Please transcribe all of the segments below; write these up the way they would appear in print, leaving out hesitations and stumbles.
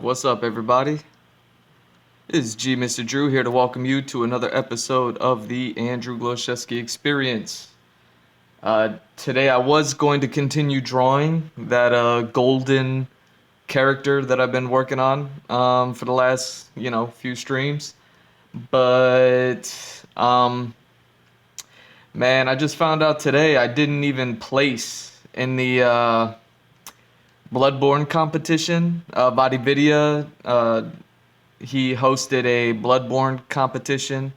What's up, everybody? This is Mr. Drew here to welcome you to another episode of the Andrew Glowczewski Experience. Today, I was going to continue drawing that golden character that I've been working on for the last, few streams. But, man, I just found out today I didn't even place in the Bloodborne competition. Bodyvidia, he hosted a Bloodborne competition,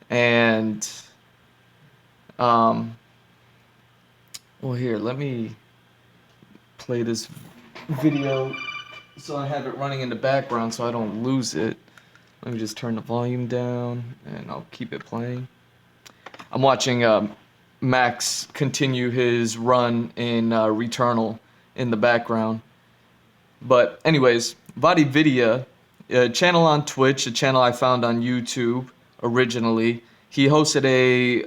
and um, well, here, let me play this video so I have it running in the background so I don't lose it. Let me just turn the volume down and I'll keep it playing. I'm watching Max continue his run in Returnal in the background. But anyways, Vadividya, a channel on Twitch, a channel I found on YouTube originally. He hosted a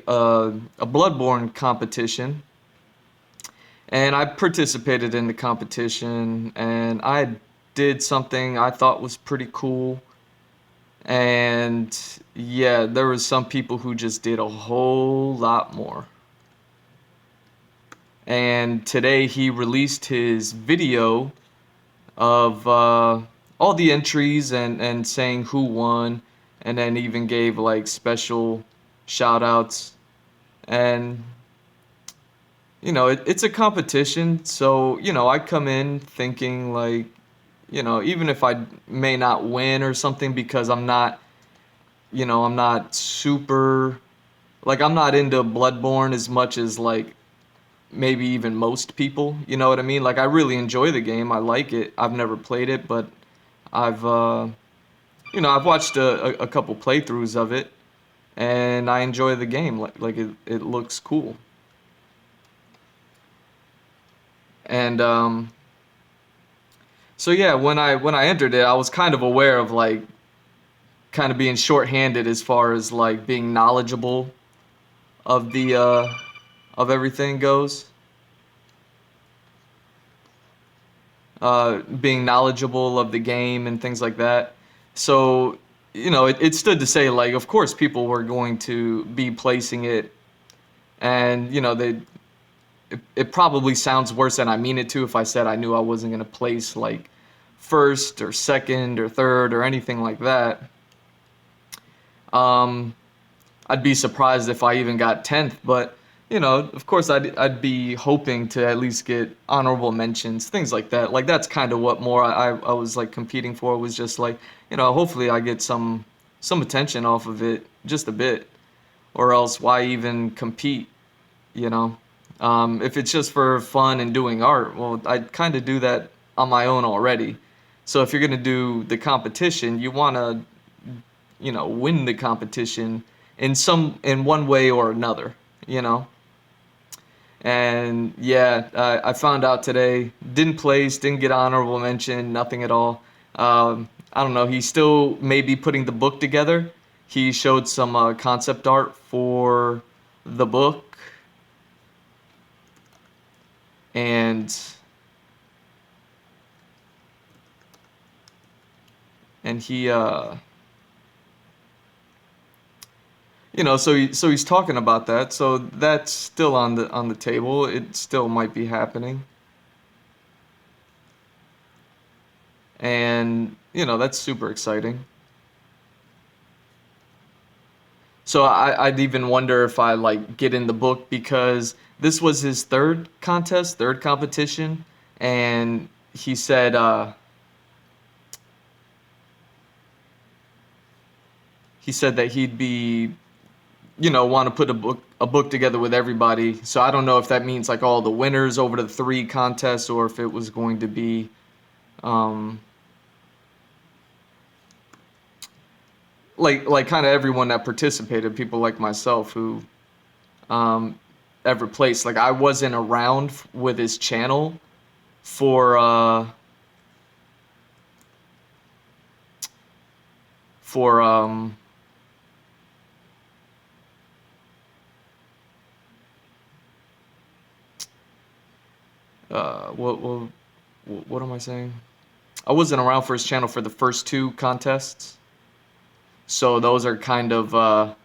Bloodborne competition, and I participated in the competition, and I did something I thought was pretty cool. And yeah, there was some people who just did a whole lot more. And today he released his video of all the entries and saying who won, and then even gave like special shout outs. And it's a competition, so I come in thinking like, even if I may not win or something, because I'm not super, like, I'm not into Bloodborne as much as like maybe even most people, you know what I mean? Like, I really enjoy the game. I like it. I've never played it, but I've I've watched a couple playthroughs of it, and I enjoy the game. Like it looks cool. And so yeah, when I entered it, I was kind of aware of like kind of being shorthanded as far as like being knowledgeable of the of everything goes. Being knowledgeable of the game and things like that. So, it stood to say, like, of course, people were going to be placing it, and, it probably sounds worse than I mean it to if I said I knew I wasn't going to place, like, first or second or third or anything like that. Um, I'd be surprised if I even got 10th, but of course I'd be hoping to at least get honorable mentions, things like that. Like that's kind of what more I was like competing for, was just like, hopefully I get some attention off of it just a bit, or else why even compete, you know? If it's just for fun and doing art, well, I kind of do that on my own already. So if you're gonna do the competition, you wanna win the competition in one way or another, you know. And yeah, I found out today, didn't place, didn't get honorable mention, nothing at all. I don't know. He's still maybe putting the book together. He showed some concept art for the book, and he so he's talking about that. So that's still on the table. It still might be happening. And that's super exciting. So I'd even wonder if I like get in the book, because this was his third contest, third competition, and he said that he'd be, want to put a book together with everybody. So I don't know if that means like all the winners over the three contests, or if it was going to be um, like kind of everyone that participated, people like myself who um, ever placed. Like I wasn't around with his channel for for what am I saying? I wasn't around for his channel for the first two contests, so those are kind of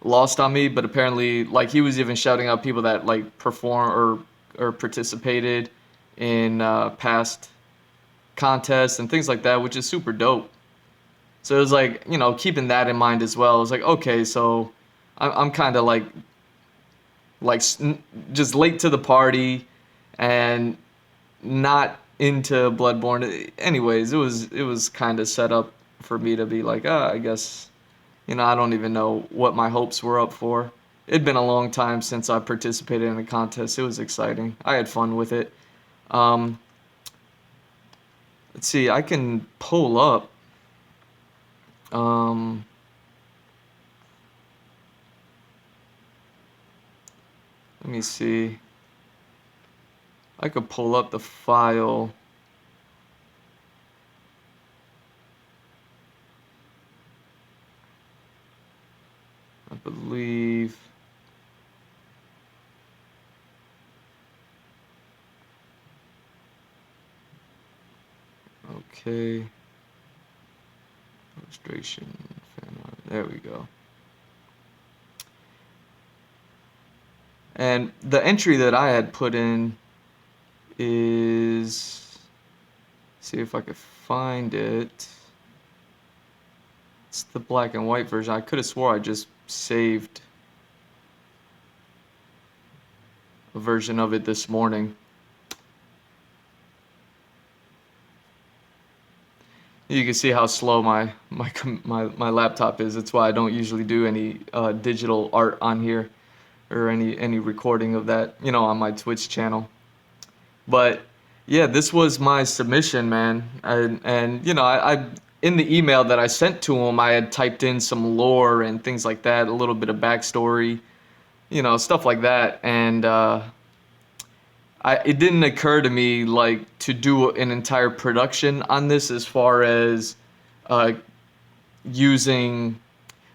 lost on me. But apparently, like, he was even shouting out people that like perform or participated in past contests and things like that, which is super dope. So it was like, you know, keeping that in mind as well. It was like, okay, so I'm kind of like just late to the party and not into Bloodborne. Anyways, it was kind of set up for me to be like, ah, I guess, you know, I don't even know what my hopes were up for. It'd been a long time since I participated in a contest. It was exciting. I had fun with it. Um, let's see, I can pull up. Um, let me see. I could pull up the file. I believe. Okay. Illustration, fan art. There we go. And the entry that I had put in is, see if I could find it. It's the black and white version. I could have swore I just saved a version of it this morning. You can see how slow my laptop is. That's why I don't usually do any digital art on here or any recording of that, you know, on my Twitch channel. But yeah, this was my submission, man. And you know, I in the email that I sent to him, I had typed in some lore and things like that, a little bit of backstory, you know, stuff like that. And it didn't occur to me like to do an entire production on this as far as uh, using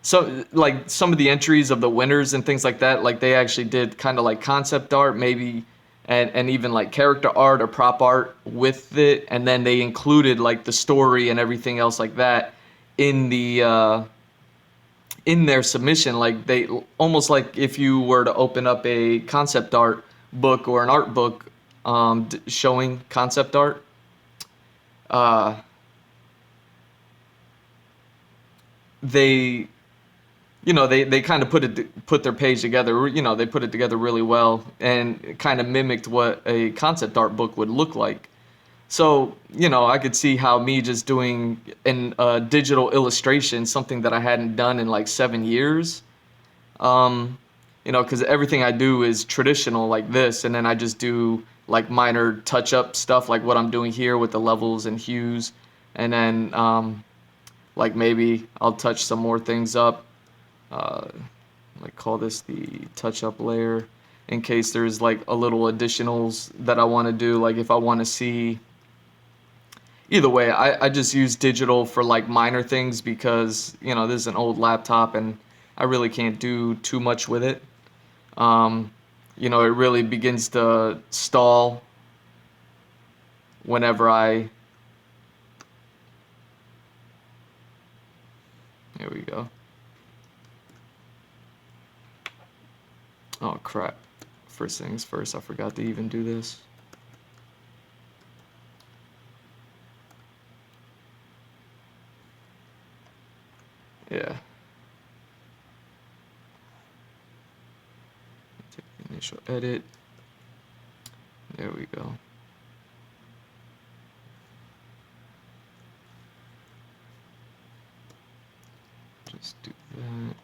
some of the entries of the winners and things like that. Like they actually did kind of like concept art, maybe, and even like character art or prop art with it, and then they included like the story and everything else like that in their submission. Like they almost like if you were to open up a concept art book or an art book showing concept art. Uh, they they kind of put their page together. You know, they put it together really well and kind of mimicked what a concept art book would look like. So, you know, I could see how me just doing an digital illustration, something that I hadn't done in like 7 years, you know, because everything I do is traditional like this, and then I just do like minor touch-up stuff like what I'm doing here with the levels and hues, and then like maybe I'll touch some more things up, uh, like call this the touch-up layer in case there's like a little additionals that I want to do, like if I want to see. Either way, I just use digital for like minor things because, you know, this is an old laptop and I really can't do too much with it. Um, you know, it really begins to stall whenever here we go. Oh crap. First things first, I forgot to even do this. Yeah. Take the initial edit. There we go. Just do that.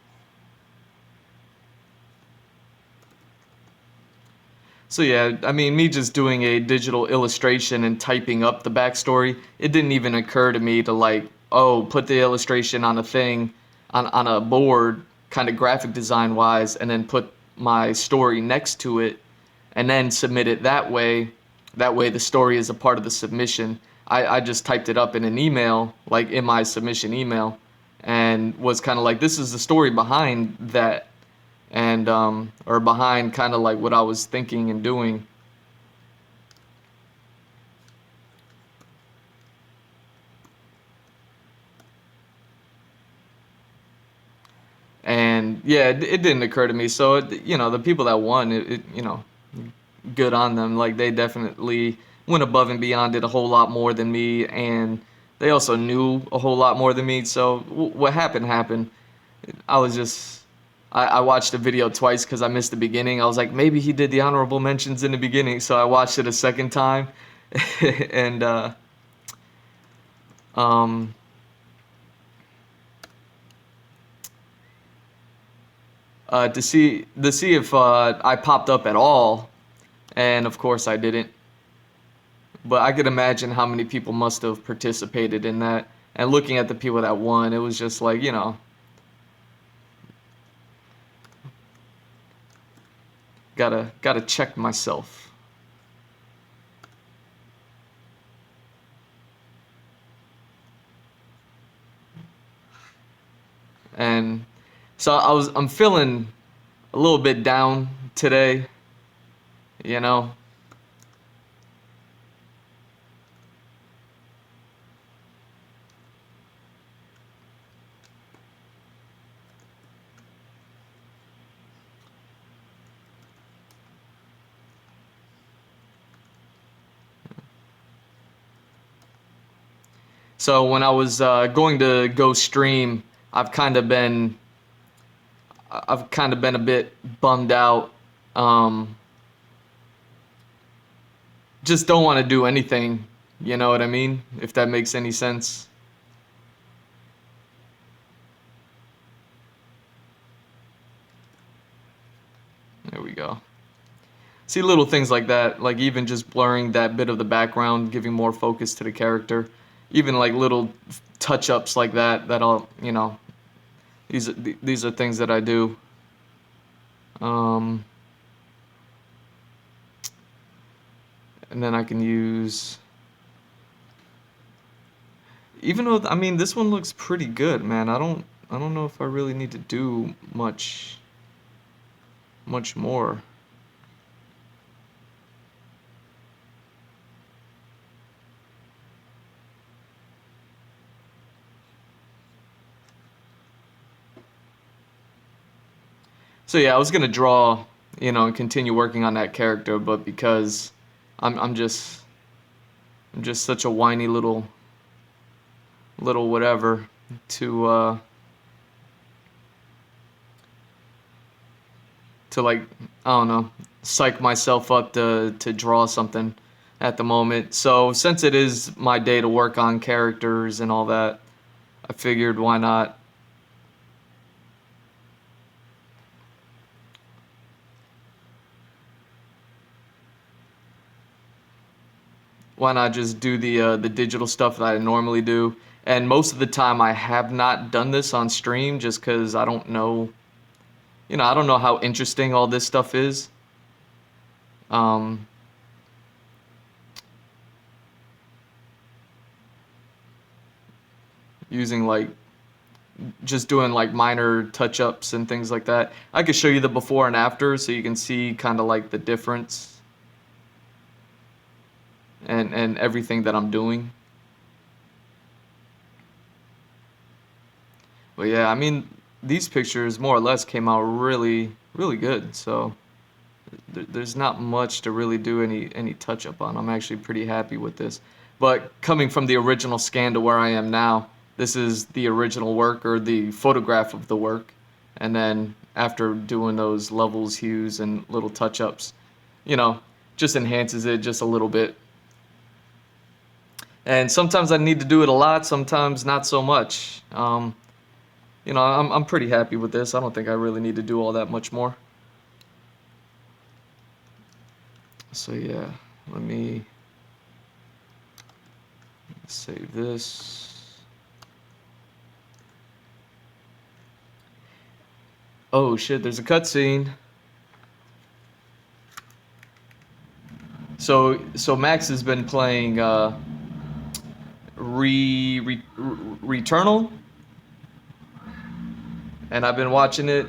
So yeah, I mean, me just doing a digital illustration and typing up the backstory, it didn't even occur to me to like, oh, put the illustration on a thing, on a board, kind of graphic design wise, and then put my story next to it, and then submit it that way. That way the story is a part of the submission. I just typed it up in an email, like in my submission email, and was kind of like, this is the story behind that, and or behind kind of like what I was thinking and doing. Yeah, it didn't occur to me. So, the people that won, good on them. Like, they definitely went above and beyond, did a whole lot more than me, and they also knew a whole lot more than me. So, what happened happened. I was just, I watched the video twice because I missed the beginning. I was like, maybe he did the honorable mentions in the beginning. So, I watched it a second time. And, um, to see if I popped up at all, and of course I didn't. But I could imagine how many people must have participated in that. And looking at the people that won, it was just like, gotta check myself. And so I'm feeling a little bit down today, you know. So when I was going to go stream, I've kind of been I've kind of been a bit bummed out. Um, just don't want to do anything. You know what I mean? If that makes any sense. There we go. See little things like that, like even just blurring that bit of the background, giving more focus to the character. Even like little touch-ups like that, that I'll, these are things that I do. Um, and then I can use, even though, I mean, this one looks pretty good, man. I don't know if I really need to do much more. So yeah, I was gonna draw, and continue working on that character, but because I'm just such a whiny little whatever to like, I don't know, psych myself up to draw something at the moment. So since it is my day to work on characters and all that, I figured why not just do the digital stuff that I normally do. And most of the time I have not done this on stream just because I don't know, I don't know how interesting all this stuff is. Um, Using like just doing like minor touch ups and things like that. I could show you the before and after so you can see kind of like the difference and everything that I'm doing. But yeah, I mean, these pictures more or less came out really, really good. So there's not much to really do any touch up on. I'm actually pretty happy with this. But coming from the original scan to where I am now, this is the original work or the photograph of the work. And then after doing those levels, hues, and little touch ups, you know, just enhances it just a little bit. And sometimes I need to do it a lot, sometimes not so much. I'm pretty happy with this. I don't think I really need to do all that much more. So yeah, let me save this. Oh shit, there's a cutscene. So Max has been playing Returnal, and I've been watching it.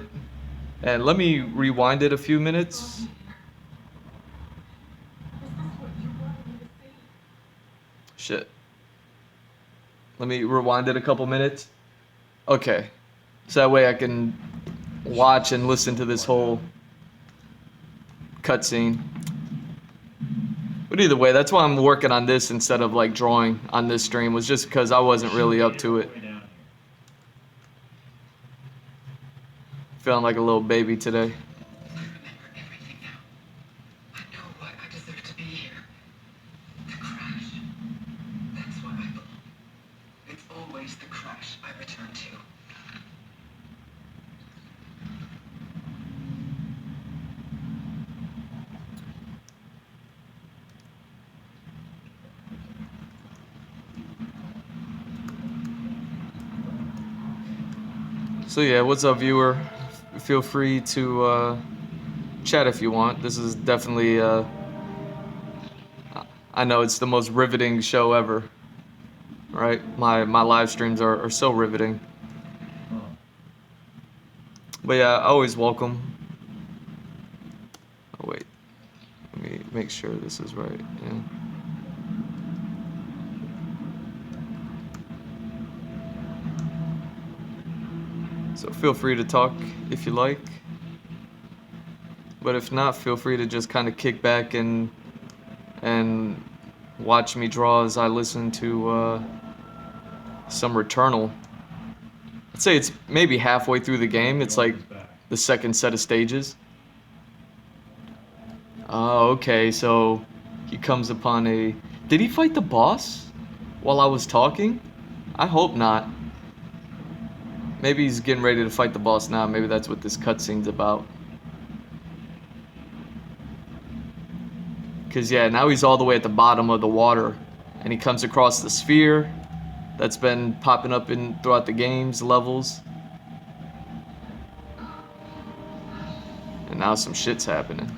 And let me rewind it a few minutes. Shit. Let me rewind it a couple minutes. Okay. So that way I can watch and listen to this whole cutscene. But either way, that's why I'm working on this instead of like drawing on this stream, was just because I wasn't really up to it. Feeling like a little baby today. So yeah, what's up, viewer? Feel free to chat if you want. This is definitely, I know it's the most riveting show ever, right? My live streams are so riveting. But yeah, always welcome. Oh wait, let me make sure this is right. Yeah. So feel free to talk if you like. But if not, feel free to just kind of kick back and watch me draw as I listen to some Returnal. I'd say it's maybe halfway through the game. It's like the second set of stages. Oh, okay, so he comes upon a... Did he fight the boss while I was talking? I hope not. Maybe he's getting ready to fight the boss now. Maybe that's what this cutscene's about. Because, yeah, now he's all the way at the bottom of the water. And he comes across the sphere that's been popping up throughout the game's levels. And now some shit's happening.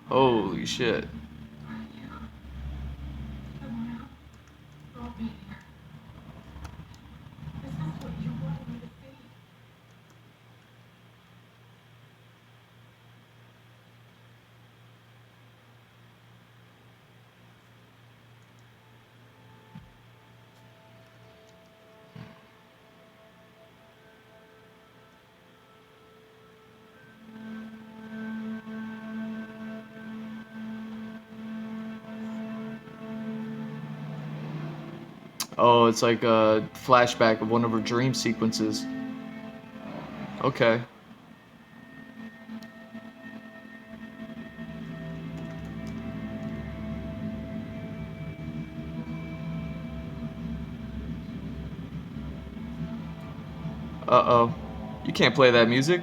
Holy shit. Oh, it's like a flashback of one of her dream sequences. Okay. Uh-oh. You can't play that music.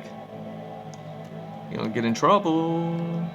You're gonna get in trouble.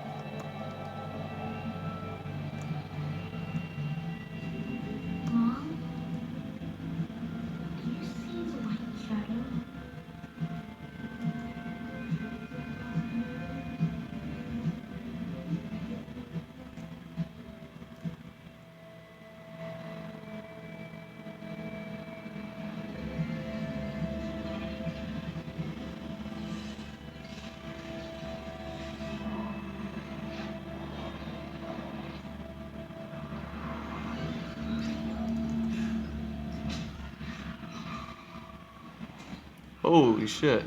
Holy shit.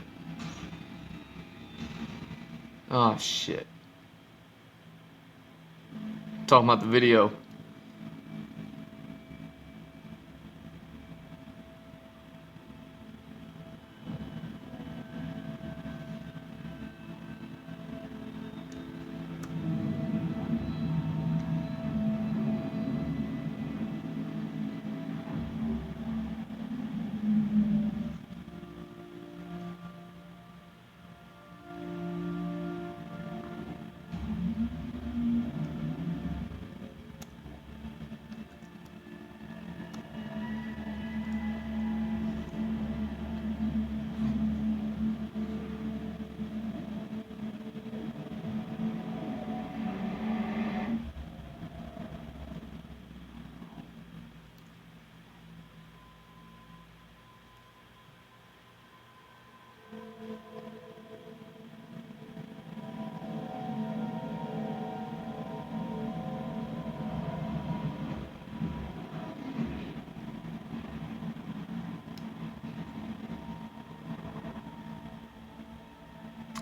Oh shit. Talking about the video.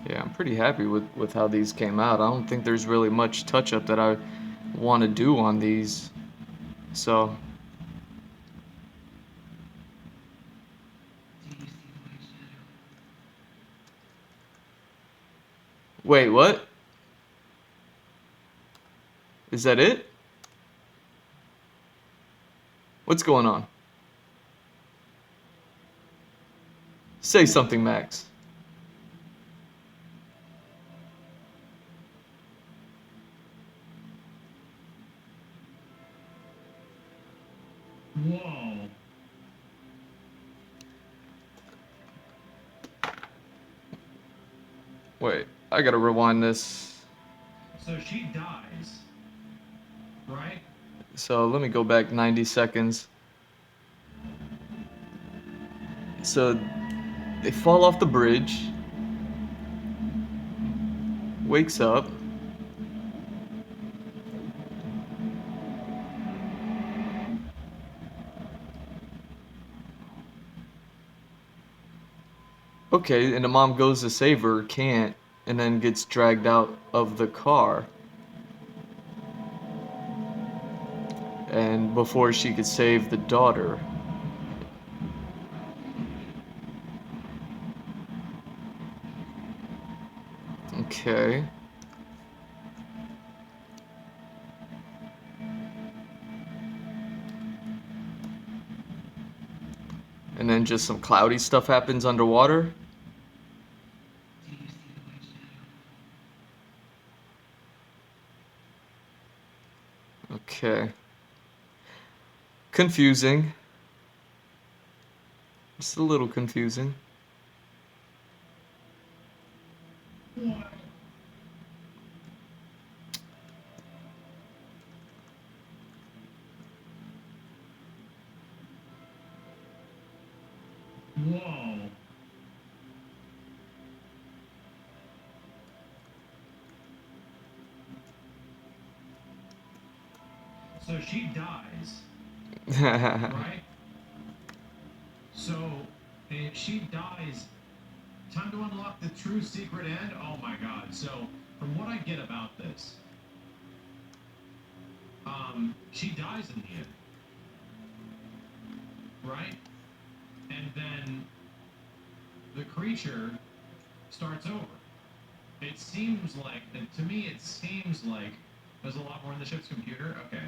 Yeah, I'm pretty happy with how these came out. I don't think there's really much touch up that I want to do on these. So, wait, what? Is that it? What's going on? Say something, Max. Whoa. Wait, I gotta rewind this. So she dies, right? So let me go back 90 seconds. So they fall off the bridge, wakes up. Okay, and the mom goes to save her, can't, and then gets dragged out of the car. And before she could save the daughter. Okay. And then just some cloudy stuff happens underwater. Okay. Confusing. Just a little confusing. What? Whoa. So she dies, right? So if she dies, time to unlock the true secret end? Oh my god. So from what I get about this, she dies in the end, right? And then the creature starts over. It seems like, and to me, it seems like there's a lot more in the ship's computer. Okay.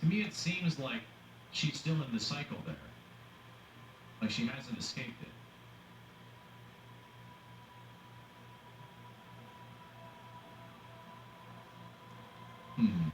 To me, it seems like she's still in the cycle there. Like she hasn't escaped it. Hmm.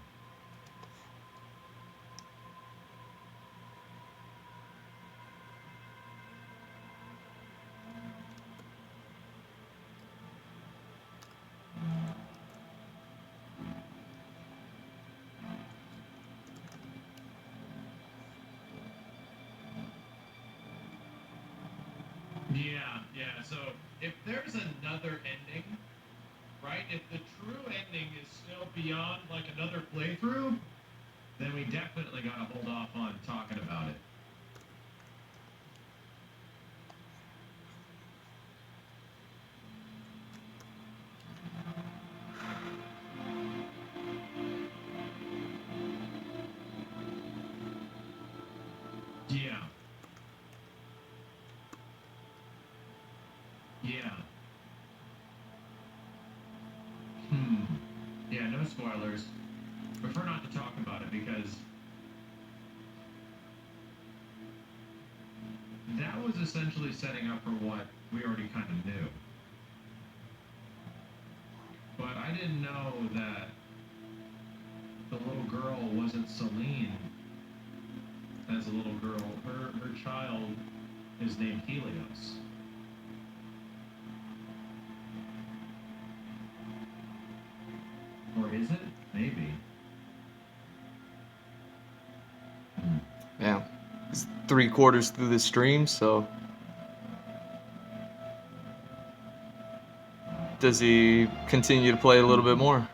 Yeah, yeah. So if there's another ending, right? If the true ending is still beyond like another playthrough, then we definitely got to hold off on talking about it. Yeah, yeah. Hmm. Yeah, no spoilers. Prefer not to talk about it because that was essentially setting up for what we already kind of knew. But I didn't know that the little girl wasn't Celine as a little girl. Her child is named Helios. Or is it? Maybe. Hmm. Yeah. It's 3/4 through the stream, so does he continue to play a little bit more?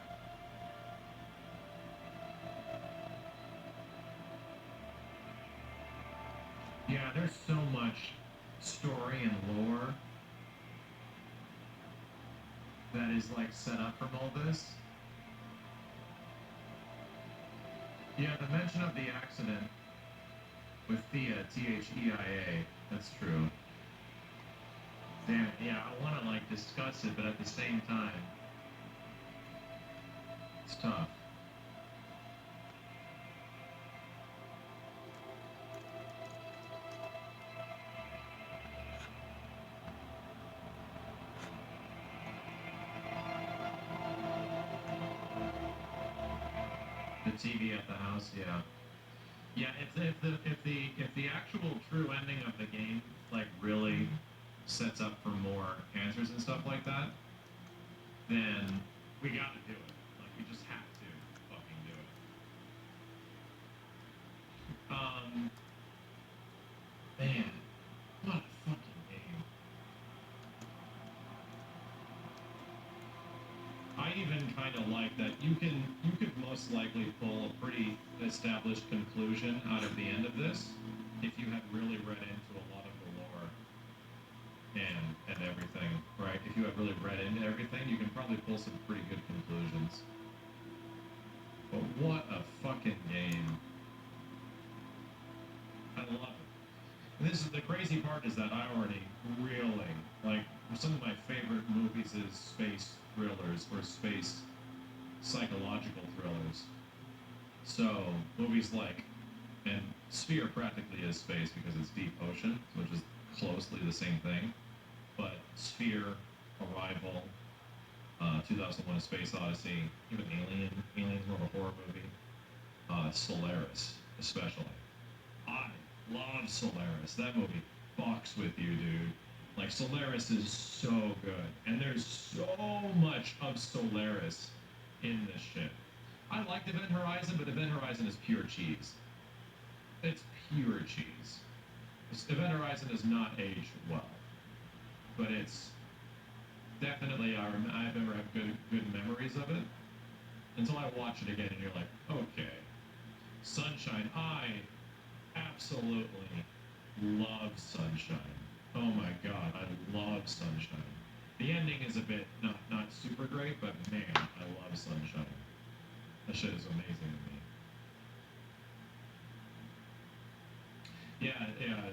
Yeah, there's so much story and lore. that is like set up from all this. Yeah, the mention of the accident with Thea, Theia. That's true. Damn, yeah, I want to like discuss it, but at the same time, it's tough. The TV at the house, yeah. Yeah, if the actual true ending of the game like really sets up for more answers and stuff like that, then we gotta do it. Like we just have to fucking do it. Man, what a fucking game. I even kind of like that you could most likely pull a pretty established conclusion out of the end of this if you had really read into a lot of the lore and everything, right? If you had really read into everything, you can probably pull some pretty good conclusions. But what a fucking game. I love it. And this is the crazy part is that I already really like some of my favorite movies is space thrillers or space psychological thrillers. So movies like and Sphere practically is space because it's deep ocean, which is closely the same thing. But Sphere, Arrival, 2001: A Space Odyssey, even Alien's more of a horror movie. Solaris, especially. I love Solaris. That movie fucks with you, dude. Like Solaris is so good, and there's so much of Solaris in this shit. I liked Event Horizon, but Event Horizon is pure cheese. It's pure cheese. Event Horizon does not age well, but it's definitely I remember have good memories of it until I watch it again, and you're like, okay, Sunshine. I absolutely love Sunshine. Oh my god, I love Sunshine. The ending is a bit not super great, but man, I love Sunshine. That shit is amazing to me. Yeah, yeah.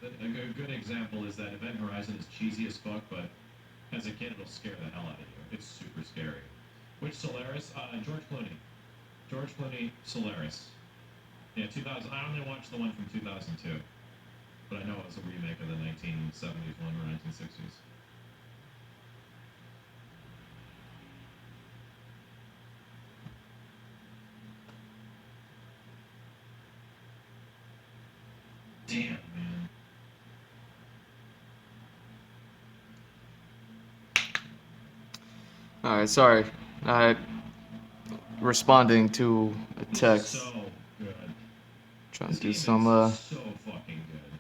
A good example is that Event Horizon is cheesy as fuck, but as a kid, it'll scare the hell out of you. It's super scary. Which Solaris? George Clooney. George Clooney, Solaris. Yeah, 2000. I only watched the one from 2002, but I know it was a remake of the 1970s one or 1960s. Damn, man. All right, sorry. I responding to a This is text. so good. Trying This to do game some is so fucking good.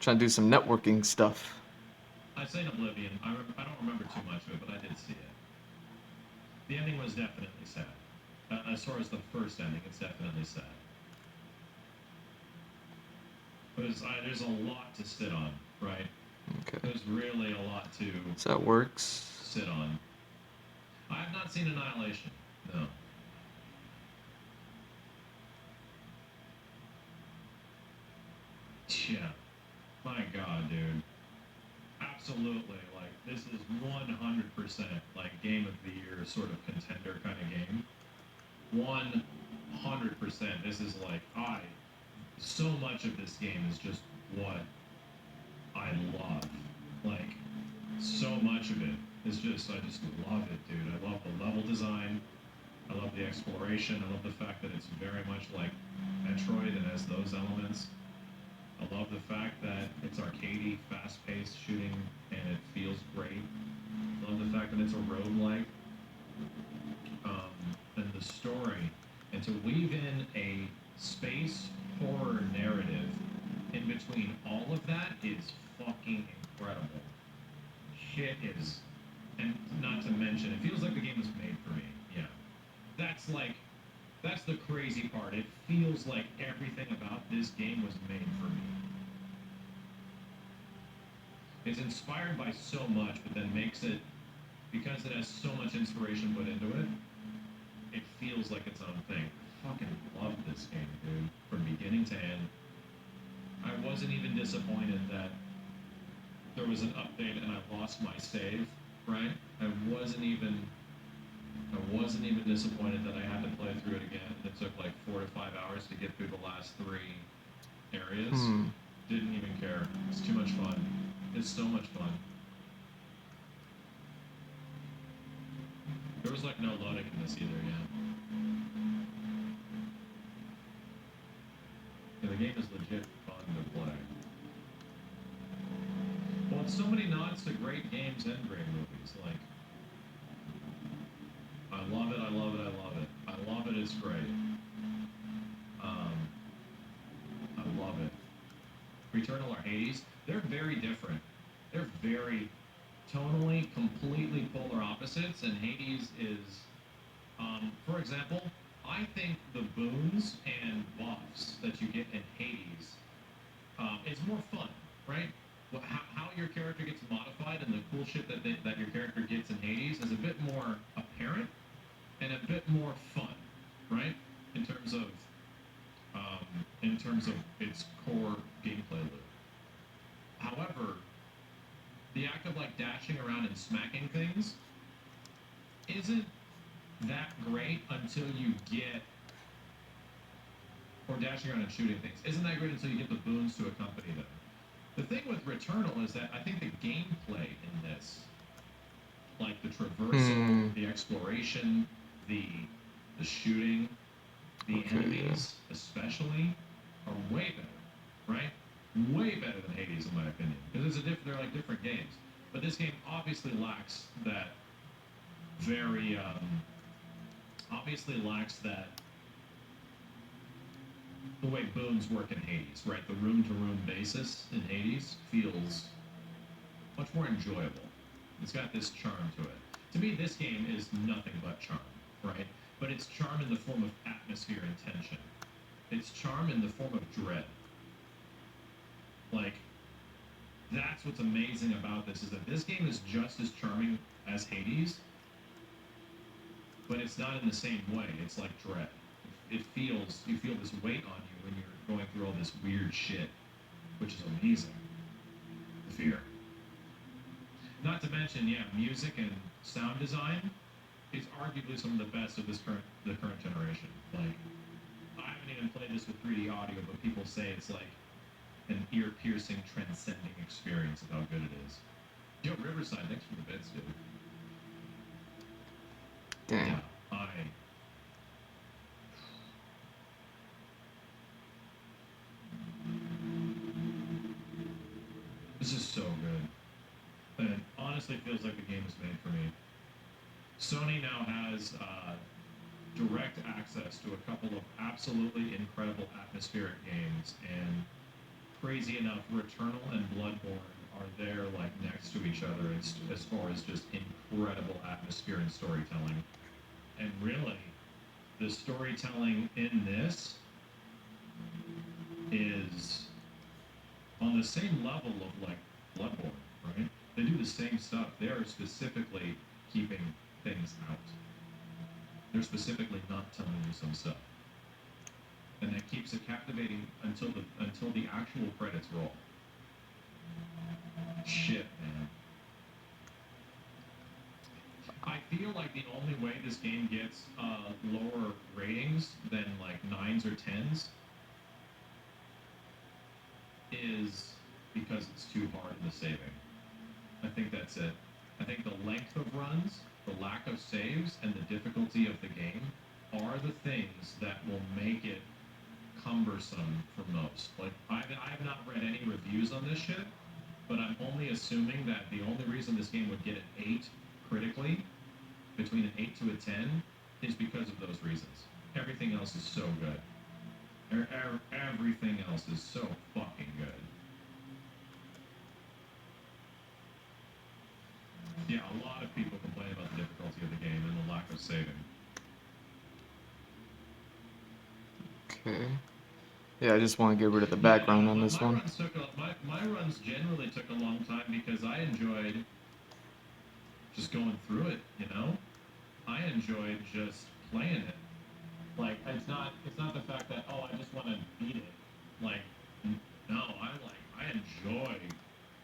trying to do some networking stuff. I say Oblivion. I don't remember too much of it, but I did see it. The ending was definitely sad. As far as the first ending, it's definitely sad. There's a lot to sit on, right? Okay. There's really a lot to So that works. sit on. I have not seen Annihilation. No. Yeah. My god, dude. Absolutely. Like, this is 100% like game of the year sort of contender kind of game. 100%. This is like, so much of this game is just what I love. Like, so much of it is just, I just love it, dude. I love the level design. I love the exploration. I love the fact that it's very much like Metroid and has those elements. I love the fact that it's arcadey, fast-paced shooting, and it feels great. I love the fact that it's a roguelike. And the story, and to weave in a space horror narrative in between all of that is fucking incredible. Shit is, and not to mention, it feels like the game was made for me. Yeah, that's like, that's the crazy part. It feels like everything about this game was made for me. It's inspired by so much, but then makes it because it has so much inspiration put into it, it feels like its own thing. I fucking love this game, dude, from beginning to end. I wasn't even disappointed that there was an update and I lost my save, right? I wasn't even I wasn't even disappointed that I had to play through it again. It took like 4 to 5 hours to get through the last 3 areas. Hmm. Didn't even care. It's too much fun. It's so much fun. There was like no loading in this either, yeah. Yeah, the game is legit fun to play. Well, it's so many nods to great games and great movies. Like, I love it, I love it, I love it. I love it, it's great. Um, I love it. Returnal or Hades, they're very different. They're very tonally completely polar opposites, and Hades is, for example, I think the boons and buffs that you get in Hades is more fun, right? How your character gets modified and the cool shit that your character gets in Hades is a bit more apparent and a bit more fun, right? In terms of in terms of its core gameplay loop. However, the act of like dashing around and smacking things isn't that great until you get or dashing around and shooting things isn't that great until you get the boons to accompany them. The thing with Returnal is that I think the gameplay in this, like the traversal, Hmm. the exploration, the the shooting, the Okay, yeah. enemies especially, are way better, right? Way better than Hades in my opinion. Because they're like different games. But this game obviously lacks that very obviously lacks that the way boons work in Hades, right? The room to room basis in Hades feels much more enjoyable. It's got this charm to it. To me, this game is nothing but charm, right? But it's charm in the form of atmosphere and tension. It's charm in the form of dread. Like, that's what's amazing about this is that this game is just as charming as Hades, but it's not in the same way. It's like dread. It feels you feel this weight on you when you're going through all this weird shit, which is amazing. The fear. Not to mention, yeah, music and sound design is arguably some of the best of the current generation. Like, I haven't even played this with 3D audio, but people say it's like an ear-piercing, transcending experience of how good it is. Yo, Riverside, thanks for the bits, dude. Dang. Yeah, this is so good. And it honestly feels like the game is made for me. Sony now has direct access to a couple of absolutely incredible atmospheric games, and crazy enough, Returnal and Bloodborne are there like next to each other as far as just incredible atmosphere and storytelling. And really, the storytelling in this is on the same level of like Bloodborne, right? They do the same stuff. They are specifically keeping things out. They're specifically not telling you some stuff, and that keeps it captivating until the actual credits roll. Shit, man. I feel like the only way this game gets lower ratings than like nines or tens is because it's too hard in the saving. I think that's it. I think the length of runs, the lack of saves, and the difficulty of the game are the things that will make it cumbersome for most. Like, I have not read any reviews on this shit, but I'm only assuming that the only reason this game would get an 8 critically, between an 8 to a 10, is because of those reasons. Everything else is so good. Everything else is so fucking good. Yeah, a lot of people complain about the difficulty of the game and the lack of saving. Okay. Yeah, I just want to get rid of the Yeah, background no, on this my one. runs took my runs generally took a long time because I enjoyed just going through it. You know, I enjoy just playing it. Like it's not the fact that oh I just want to beat it. Like no, I enjoy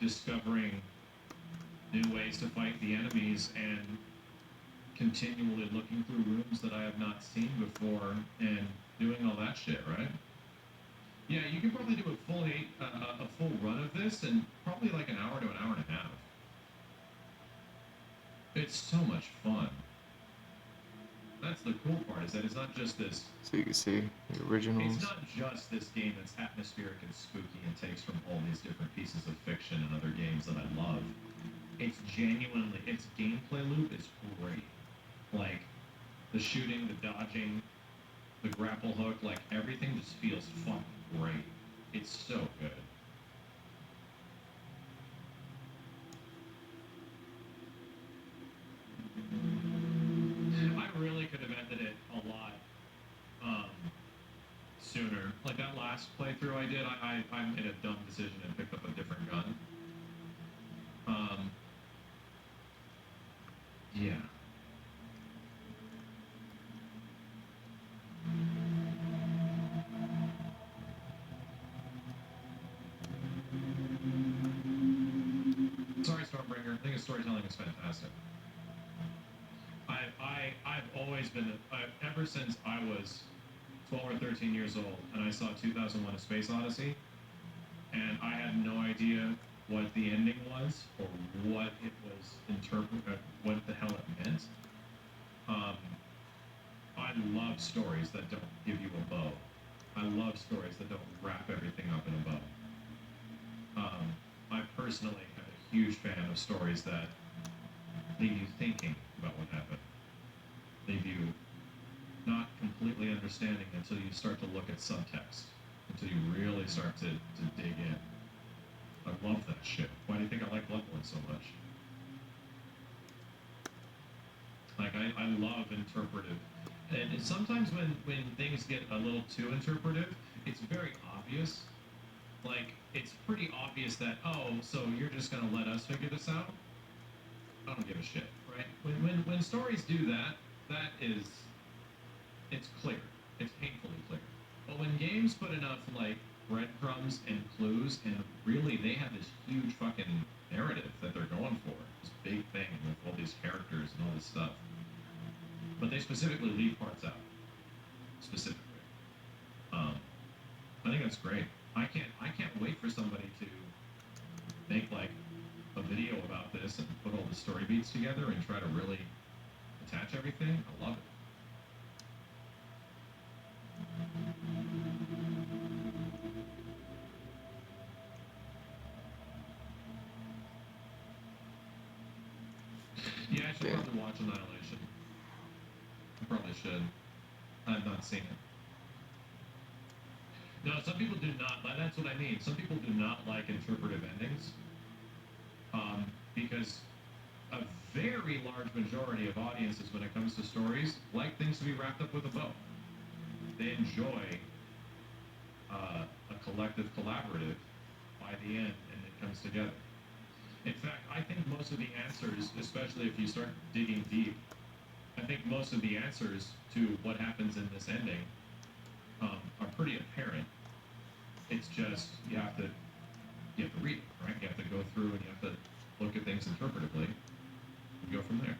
discovering new ways to fight the enemies and continually looking through rooms that I have not seen before and doing all that shit, right? Yeah, you can probably do a full run of this in probably like an hour to an hour and a half. It's so much fun. That's the cool part is that it's not just this. So you can see the It's originals. not just this game that's atmospheric and spooky and takes from all these different pieces of fiction and other games that I love. It's genuinely its gameplay loop is great. Like the shooting, the dodging, the grapple hook, like everything just feels fucking great. It's so good. I really could have ended it a lot um, sooner. Like that last playthrough I did, I made a dumb decision and picked up a different gun. Um, yeah. Sorry, Stormbringer. I think his storytelling is fantastic. I've always been, ever since I was 12 or 13 years old, and I saw 2001: A Space Odyssey, and I had no idea what the ending was or what it was what the hell it meant. Um, I love stories that don't give you a bow. I love stories that don't wrap everything up in a bow. I personally am a huge fan of stories that leave you thinking about what happened, leave you not completely understanding until you start to look at subtext, until you really start to dig in. I love that shit. Why do you think I like Bloodborne so much? Like, I love interpretive. And sometimes when things get a little too interpretive, it's very obvious. Like, it's pretty obvious that, oh, so you're just going to let us figure this out? I don't give a shit, right? When stories do that, it's clear. It's painfully clear. But when games put enough, like, breadcrumbs and clues, and really they have this huge fucking narrative that they're going for, this big thing with all these characters and all this stuff. But they specifically leave parts out. Specifically. Um, I think that's great. I can't wait for somebody to make like a video about this and put all the story beats together and try to really attach everything. I love it. Yeah, I should Yeah. probably watch Annihilation. I probably should. I have not seen it. No, some people do not. That's what I mean. Some people do not like interpretive endings because a very large majority of audiences, when it comes to stories, like things to be wrapped up with a bow. They enjoy a collective collaborative by the end, and it comes together. In fact, I think most of the answers, especially if you start digging deep, I think most of the answers to what happens in this ending are pretty apparent. It's just you have to read it, right? You have to go through and you have to look at things interpretively and go from there.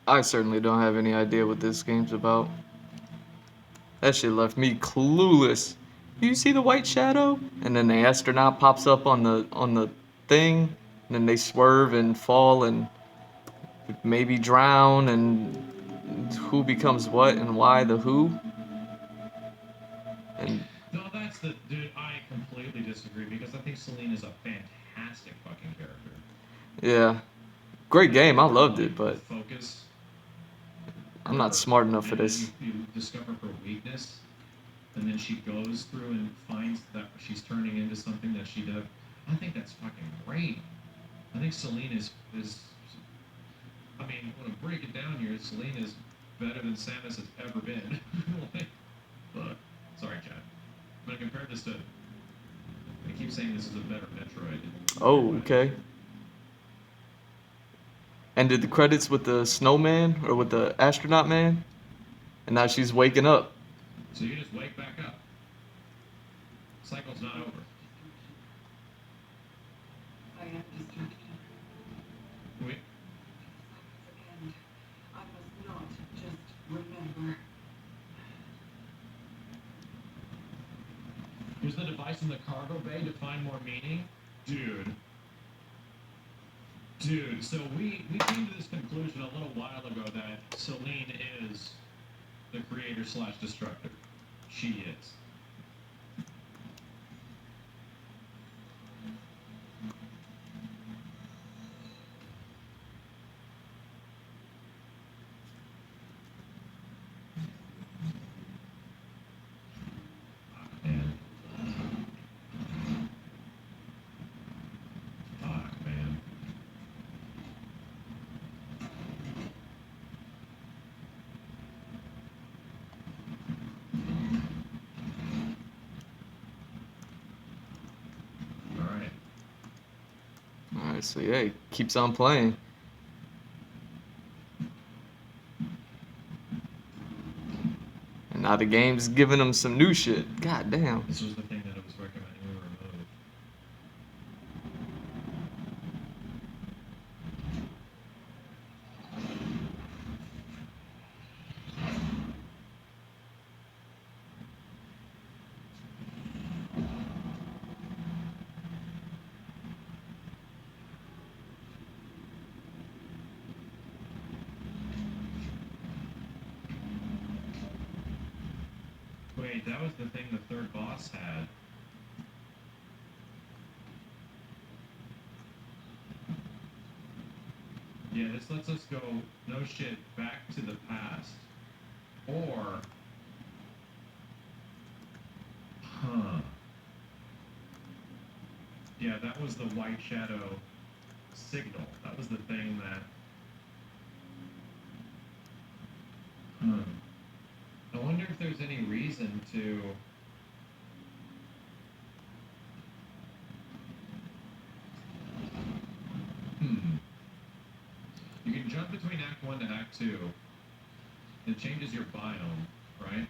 I certainly don't have any idea what this game's about. That shit left me clueless. You see the white shadow? And then the astronaut pops up on the thing, and then they swerve and fall and maybe drown, and who becomes what and why the who? And No, that's the dude. I completely disagree because I think Celine is a fantastic fucking character. yeah, great And I game. I think her loved like it, but focus, I'm not her, smart enough for and then this. you discover her weakness, and then she goes through and finds that she's turning into something that she does. I think that's fucking great. I think Celine is. I mean, when I break it down here, Celine is better than Samus has ever been. Like, but sorry, Chad. I'm gonna compare this to. I keep saying this is a better Metroid. Oh, okay. ended the credits with the snowman or with the astronaut man, and now she's waking up. So you just wake back up. Cycle's not over. I am distracted. We, And I must not just remember. use the device in the cargo bay to find more meaning? Dude, so we came to this conclusion a little while ago that Celine is the creator slash destructor. She is. Man. Fuck, man. Alright. Alright, so yeah, he keeps on playing. And now the game's giving him some new shit. God damn. This was the thing that it was recommending we remove. Wait, that was the thing the third boss had. Yeah, this lets us go, no shit, back to the past. Or... Huh. Yeah, that was the white shadow signal. That was the thing that... Huh. I wonder if there's any reason to... You can jump between Act 1 to Act 2. It changes your biome, right?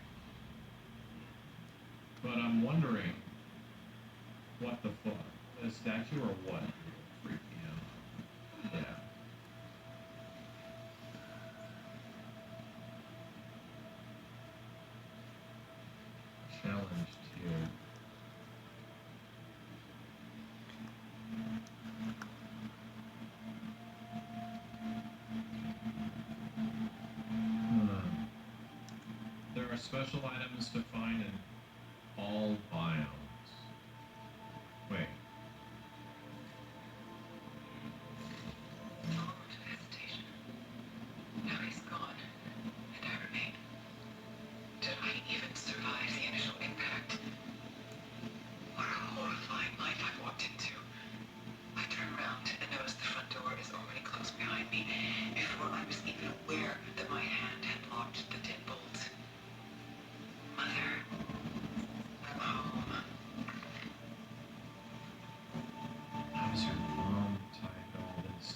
But I'm wondering... What the fuck? A statue or what? Freak me out. Yeah. Challenged here. There are special items to find in all biomes. Wait. Followed hesitation. Now he's gone, and I remain. Did I even survive the initial impact? What a horrifying life I walked into. I turn around and notice the front door is already closed behind me before I was even aware that my hand had locked the deadbolt. Mother, I'm home. How does your mom tie into all this?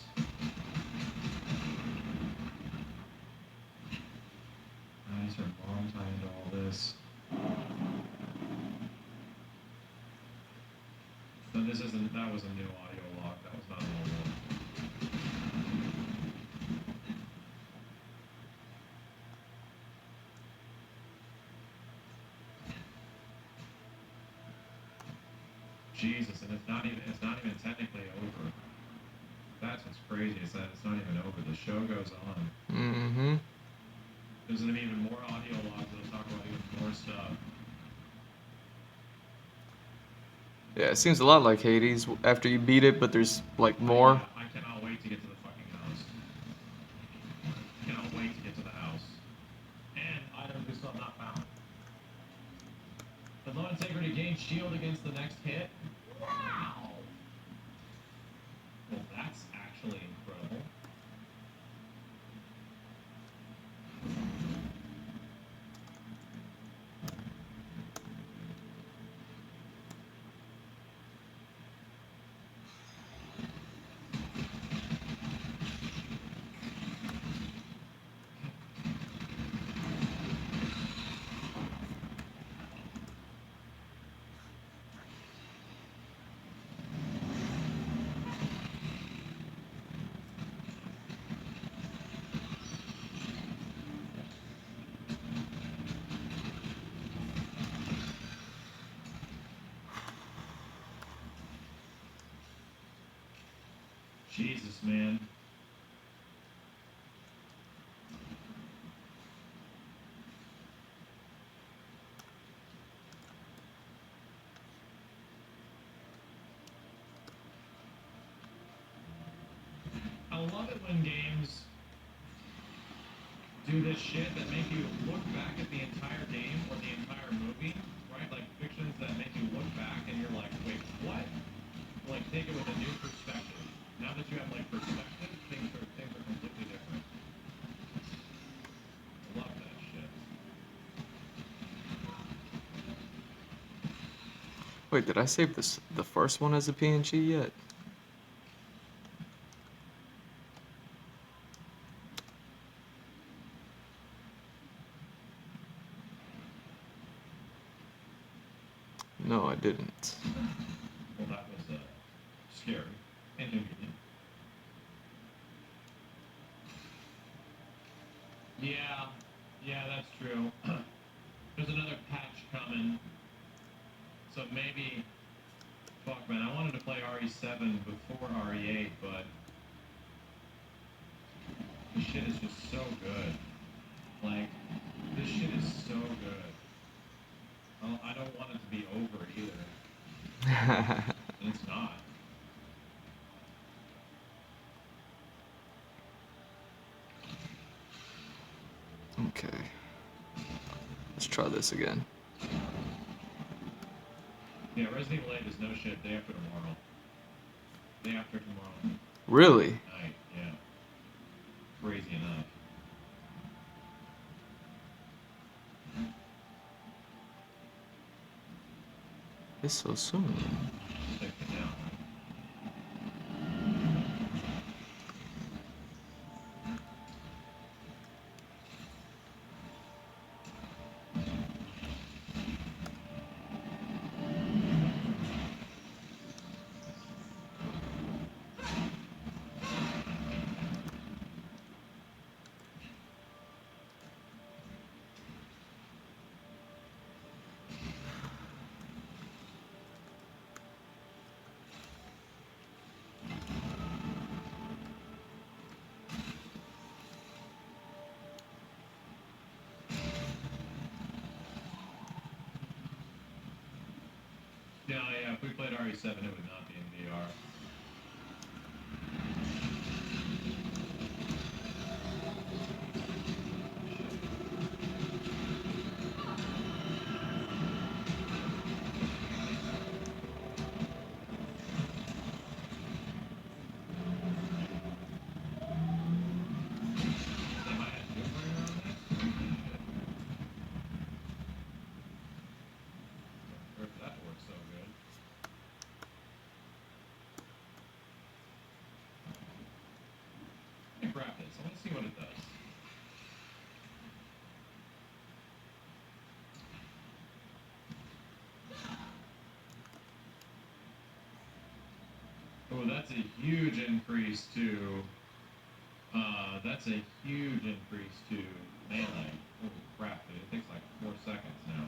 How does her mom tie into all this? So this isn't, that was a new audio log, that was not an old one. Jesus, and it's not even technically over. That's what's crazy, is that it's not even over. The show goes on. Mm-hmm. There's gonna be even more audio logs that'll talk about even more stuff. Yeah, it seems a lot like Hades after you beat it, but there's like more. I cannot wait to get to the fucking house. Cannot wait to get to the house. And items we still have not found. The low integrity gains shield against the next hit. Wow. Well, that's actually incredible. Jesus, man. I love it when games do this shit that make you look back at the entire game or the entire movie, right? Like fictions that make you look back and you're like, wait, what? Like take it with a new perspective. Now that you have like perspective, things are completely different. I love that shit. Wait, did I save the first one as a PNG yet? No, I didn't. Well, that was scary and convenient. Yeah, that's true. There's another patch coming, so maybe. Fuck, man, I wanted to play RE7 before RE8, but this shit is just so good. Like, this shit is so good. I don't want it to be over either. And it's not. Okay. Let's try this again. Yeah, Resident Evil 8 is no shit. Day after tomorrow. Day after tomorrow. Really? Night, yeah. Crazy enough. It's so soon. Check it out. Yeah, if we played RE7, it would not be in VR. They might have Doom running on this? Shit. Or if that works so good. I grab this. I want to see what it does. Oh, that's a huge increase to. That's a huge increase to melee. Holy crap, dude! It takes like 4 seconds now.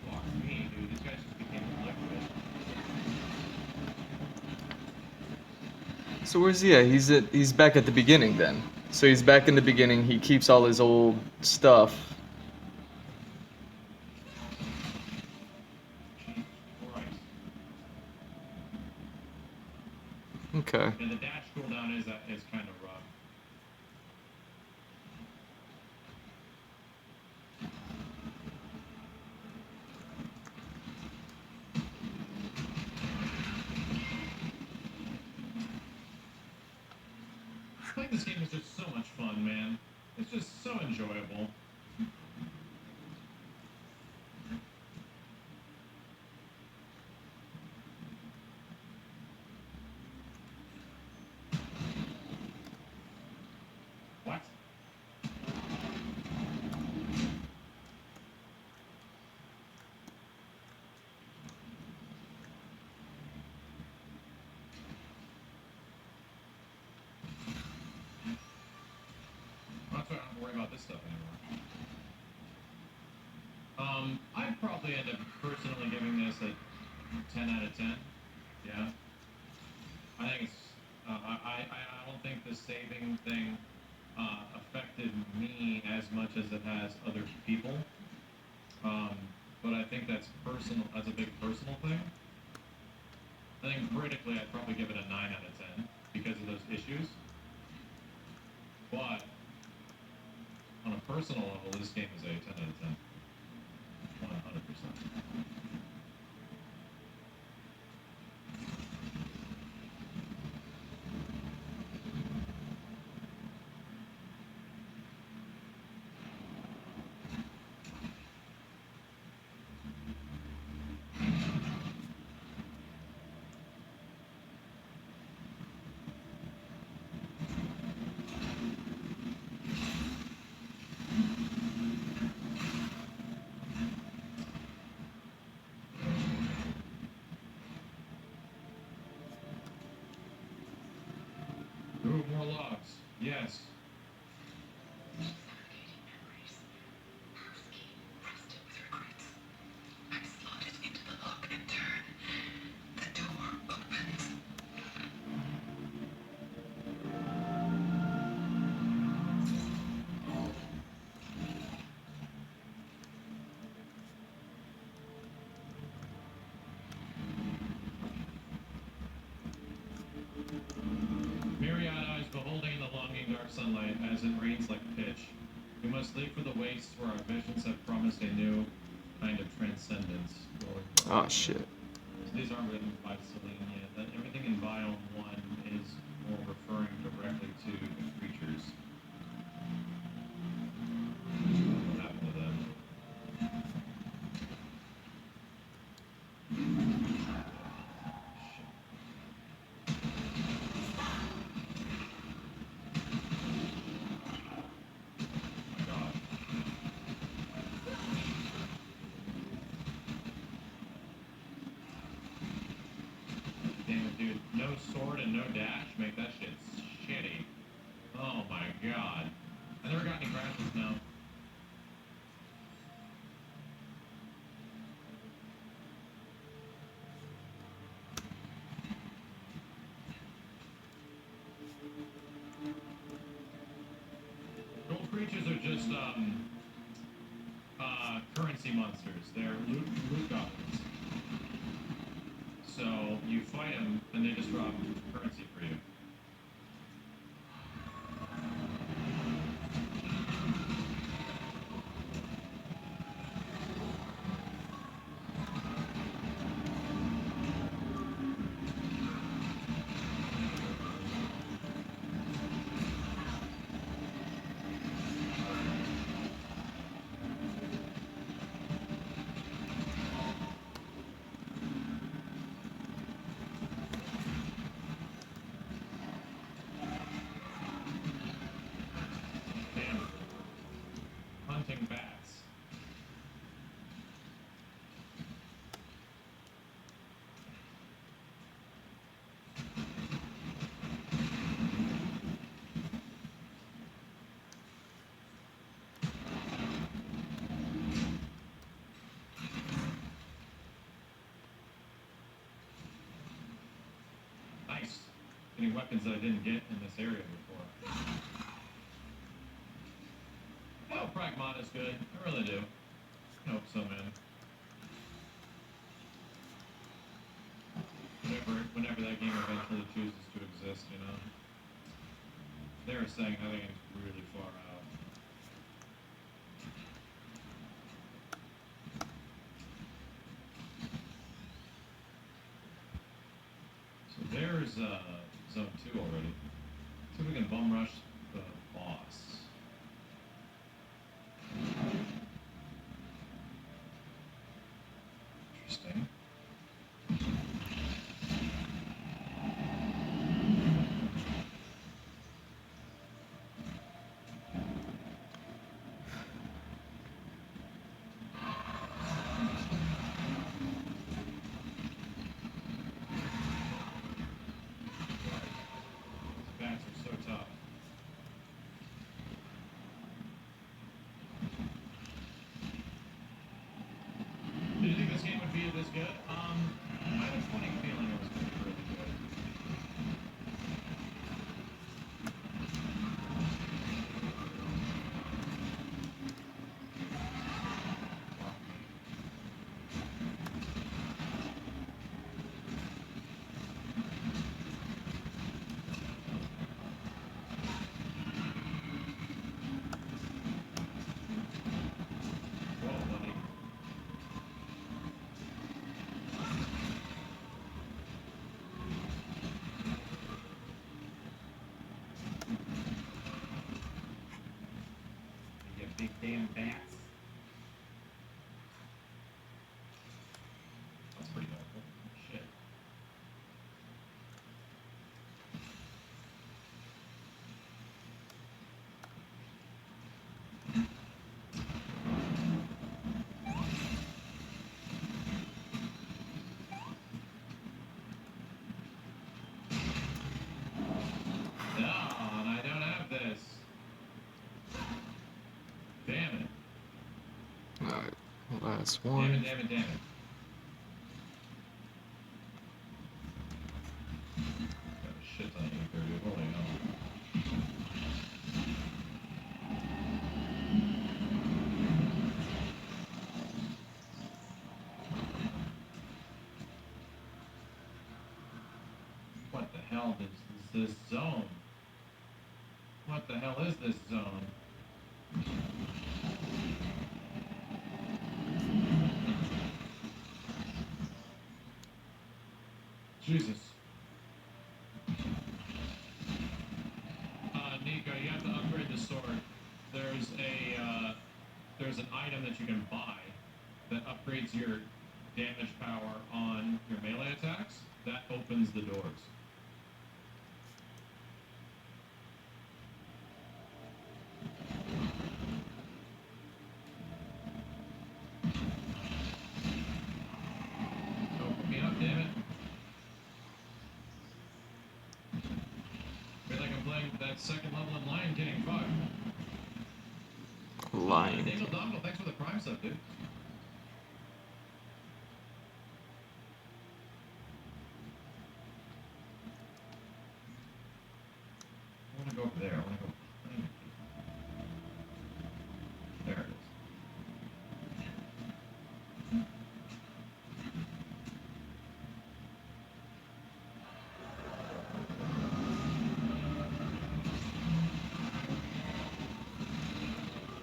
Fuck me, dude. This guy just became liquid. So where's he at? He's back at the beginning then. So he's back in the beginning. He keeps all his old stuff. Jesus Christ. Okay. And the dash cooldown is kind of rough. Playing this game is just so much fun, man. It's just so enjoyable. worry about this stuff anymore. I'd probably end up personally giving this a 10 out of 10. Yeah. I think it's. I don't think the saving thing affected me as much as it has other people. But I think that's personal. That's a big personal thing. I think critically, I'd probably give it a 9 out of 10 because of those issues. But on a personal level, this game is a 10 out of 10. 100%. Ooh, more logs. Yes. Suffocating memories. House key rusted with regrets. I slot it into the lock and turn. The door opens. Myriad eyes beholding the longing dark sunlight as it rains like pitch. We must leap for the wastes where our visions have promised a new kind of transcendence. Oh shit. So these aren't written by Celine yet. That everything in Biome 1 is more referring directly to the creatures. What happened to them? Oh my god. Damn it, dude. No sword and no dash make that shit shitty. Oh my god. I never got any crashes now. Gold creatures are just currency monsters. They're loot goblins. So you fight them, and they just drop currency for you. Damn. Hunting bats. Nice. Getting weapons that I didn't get in this area before. Oh, Pragmata's good. I really do. I hope so, man. Whenever that game eventually chooses to exist, you know. They were saying that game's really far out. So there's zone 2 already. See if we can bum rush the boss. Interesting. Bats are so tough. be this good? I had a funny feeling it was going to be really good. Whoa, buddy. You get big damn bats. That's pretty helpful. Shit. No, and I don't have this. Damn it. Alright, last Damn one. it, damn it, damn it. Got a shit ton of E30. Holy hell. What the hell is this zone? What the hell is this zone? Jesus. Nico, you have to upgrade the sword. There's an item that you can buy that upgrades your damage power on your melee attacks. That opens the doors. Open me up, damn it. I feel like I'm playing that second level in Lion King. Fuck. Lion Daniel King. Dongle, thanks for the Prime sub, dude. I want to go over there. I want to go behind it. There it is.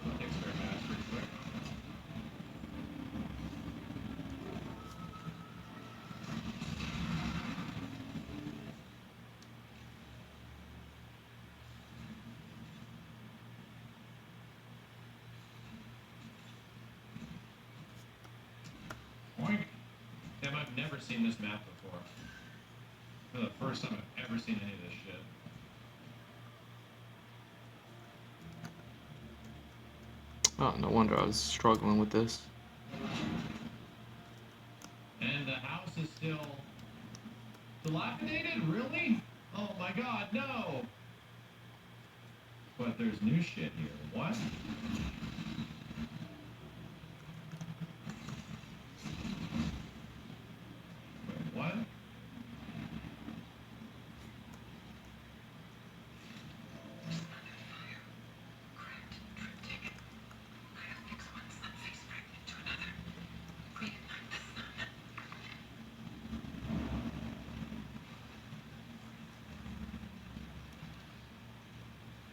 That takes very fast, pretty quick. Boink. Damn, I've never seen this map before. For the first time I've ever seen any of this shit. Oh, no wonder I was struggling with this. And the house is still dilapidated? Really? Oh my god, no! But there's new shit here. What? Wait, what? Correct. Triptych. Biofix one sun face fragment to another. Reignite the sun.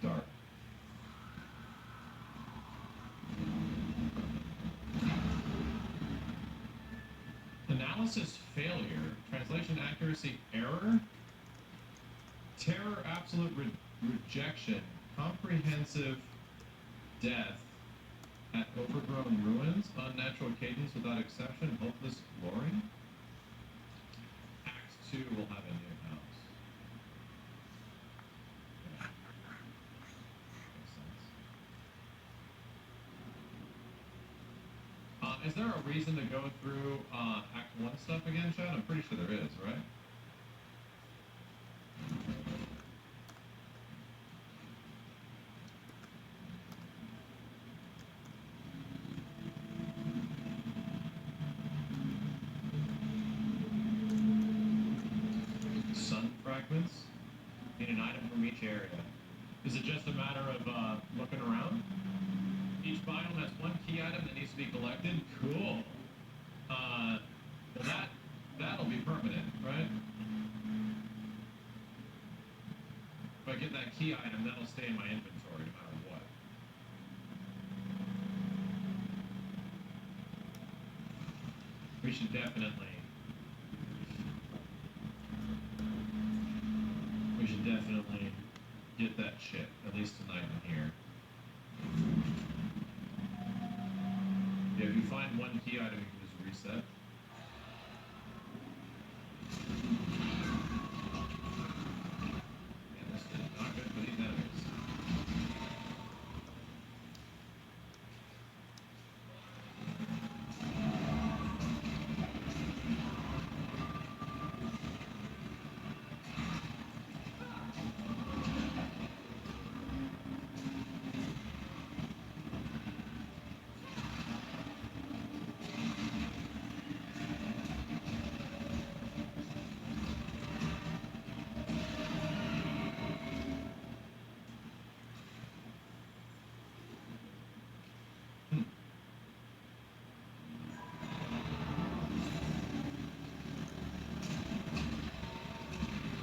Dark. Analysis failure. Translation accuracy error. Terror absolute rejection. Comprehensive death at overgrown ruins. Unnatural cadence without exception. Hopeless glory. Act 2 will have a new house. Yeah. Makes sense. Is there a reason to go through Act 1 stuff again, Chad? I'm pretty sure there is, right? fragments in an item from each area. Is it just a matter of looking around? Each biome has one key item that needs to be collected. Cool. Well, that'll be permanent, right? If I get that key item, that'll stay in my inventory no matter what. We should definitely get that shit, at least tonight in here. Yeah, if you find one key item, you can just reset. Yeah, this is not good for these enemies.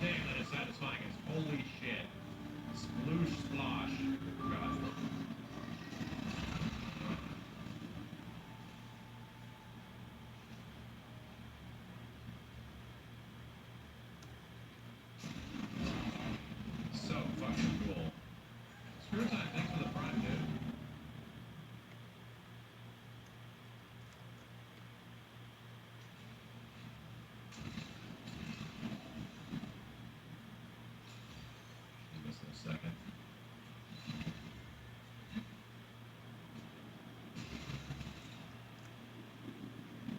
Damn, that is satisfying as holy shit. Sploosh splosh. God. So fucking cool. Screw time, thanks for the prime, dude. Give us a second.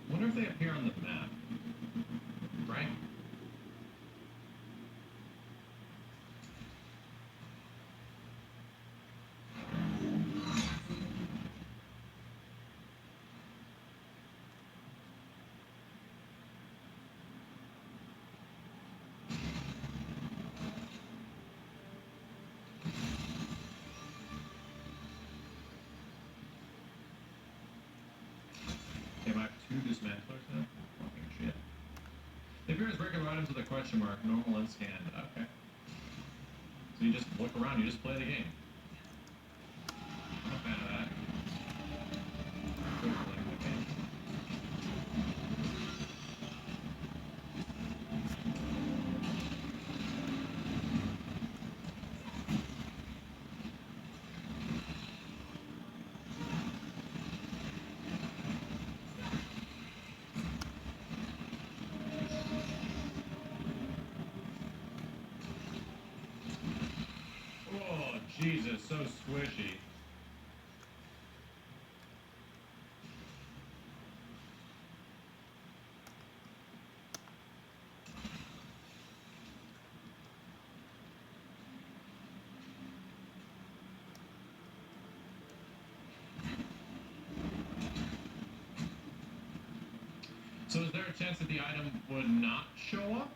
Wonder if they appear on the map. Right? Am I have two dismantlers now? Fucking shit. They appear as regular items with a question mark, normal and scanned. Okay. So you just look around, you just play the game. I'm a fan of that. Good playing the game. Oh, Jesus, so squishy. So is there a chance that the item would not show up?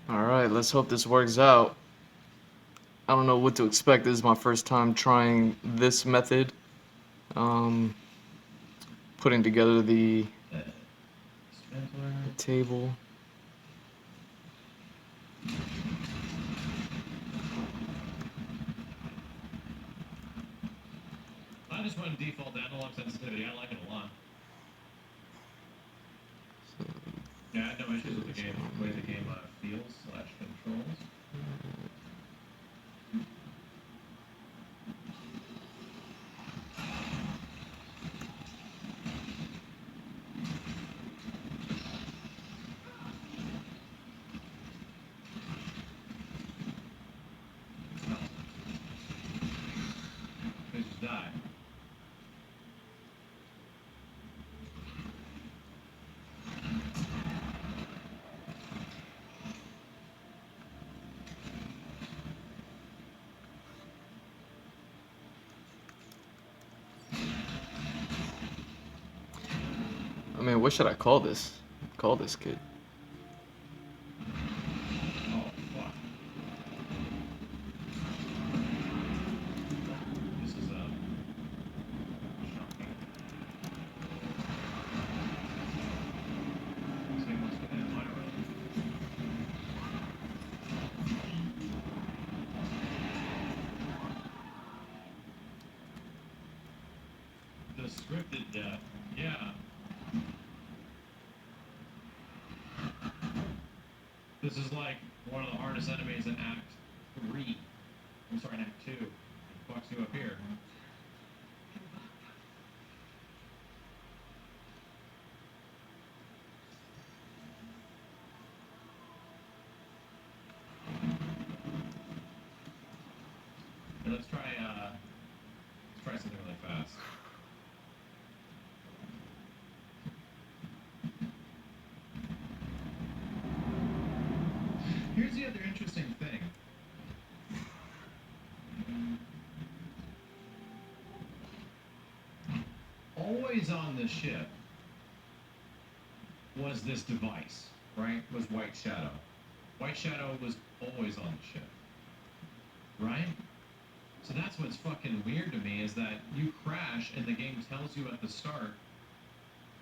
Alright, let's hope this works out. I don't know what to expect. This is my first time trying this method. Putting together the table. I just went default analog sensitivity. I like it a lot. Yeah, I had no issues with the game, the way the game feels / controls. They just die. I mean, what should I call this? Call this kid. Oh, fuck. This is, shocking. This thing must have been my room. The scripted death. Yeah. This is like one of the hardest enemies in Act 3. I'm sorry, in Act 2. It fucks you up here. And let's try something really fast. Here's the other interesting thing. Always on the ship was this device, right? Was White Shadow. White Shadow was always on the ship, right? So that's what's fucking weird to me is that you crash and the game tells you at the start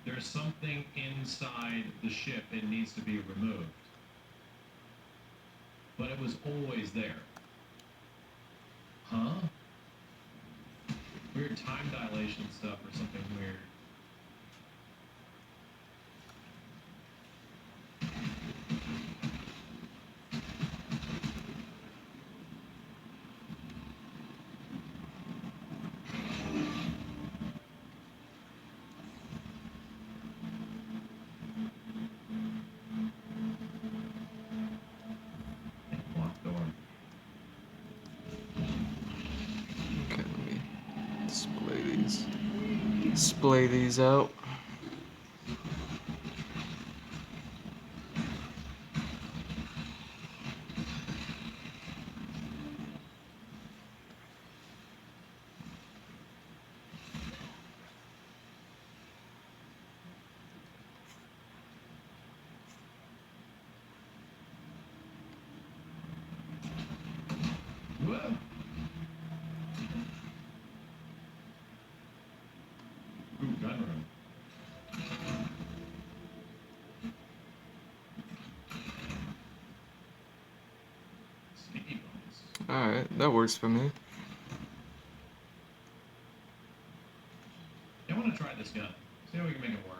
there's something inside the ship it needs to be removed. But it was always there. Huh? Weird time dilation stuff or something weird. Locked door. Okay, let me display these out. Whoa! Ooh, gun room. Sticky bones. Alright, that works for me. Yeah, I want to try this gun. See how we can make it work.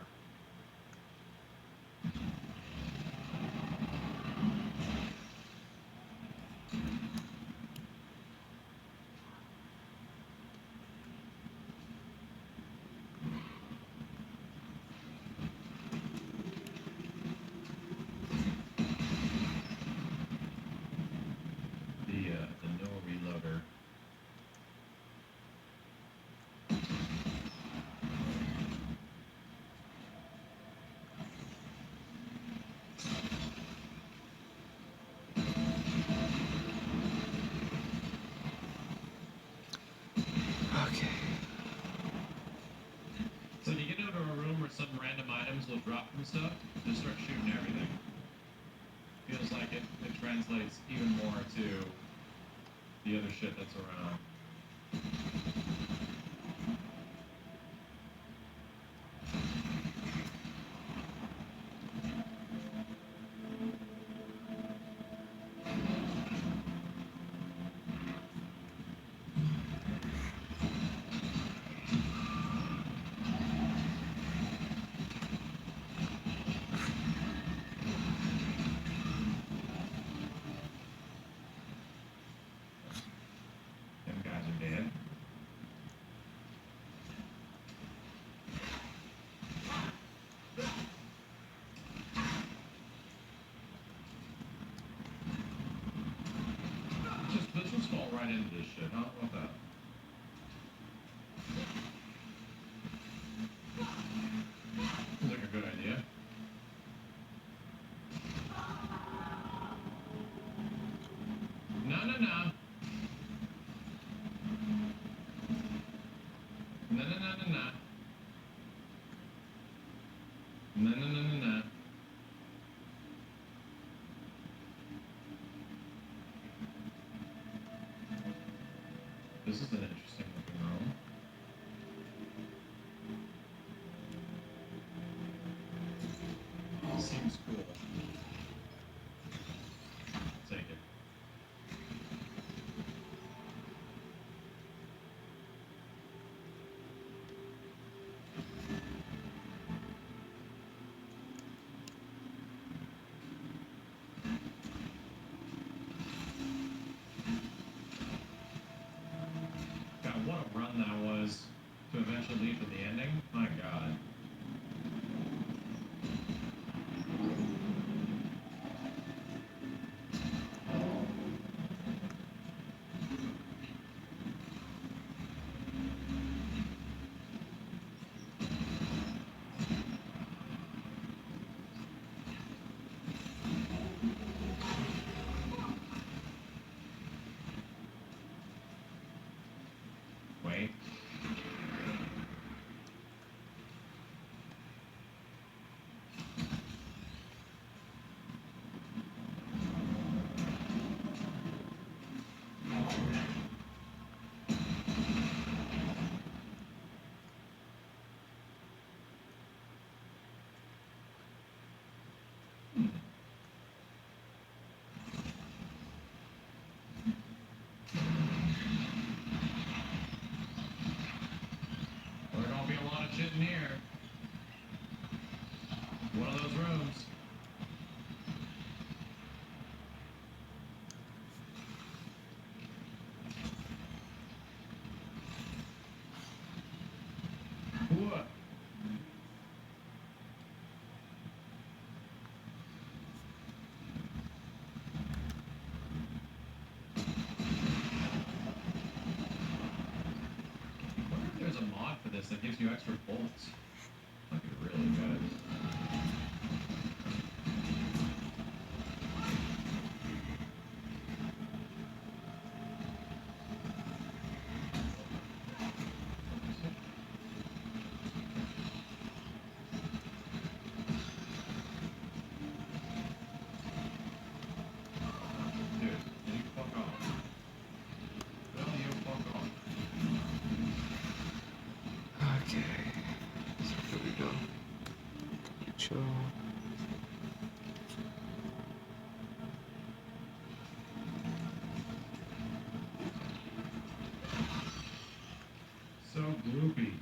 The no reloader. Okay. So when you get into a room where some random items will drop from stuff, just start shooting everything. Feels like it translates even more to the other shit that's around. Them guys are dead. Let's just fall right into this shit. How about that? Seems like a good idea. No, no, no. No, no, no, no, no. was to eventually lead to the ending. My God. Wait. Well, there gonna be a lot of shit in here. One of those rooms. What? I wonder if there's a mod for this that gives you extra bolts. Might be really good. Dude, you fuck off. Will you fuck off? Okay. So here we go. Show. So gloopy.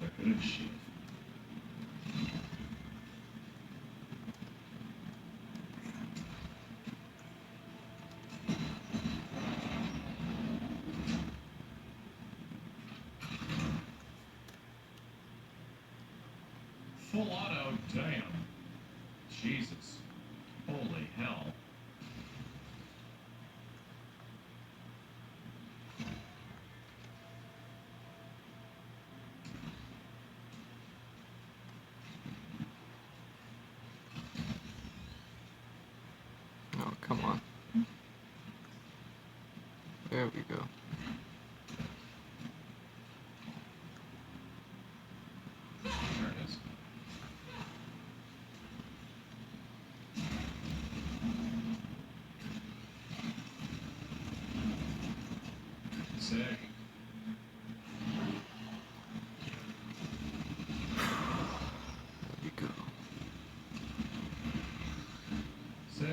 They're good as shit. Full auto, damn. Jesus. Holy hell. Oh, come on. There we go. There it is. Sick. There we go. Sick.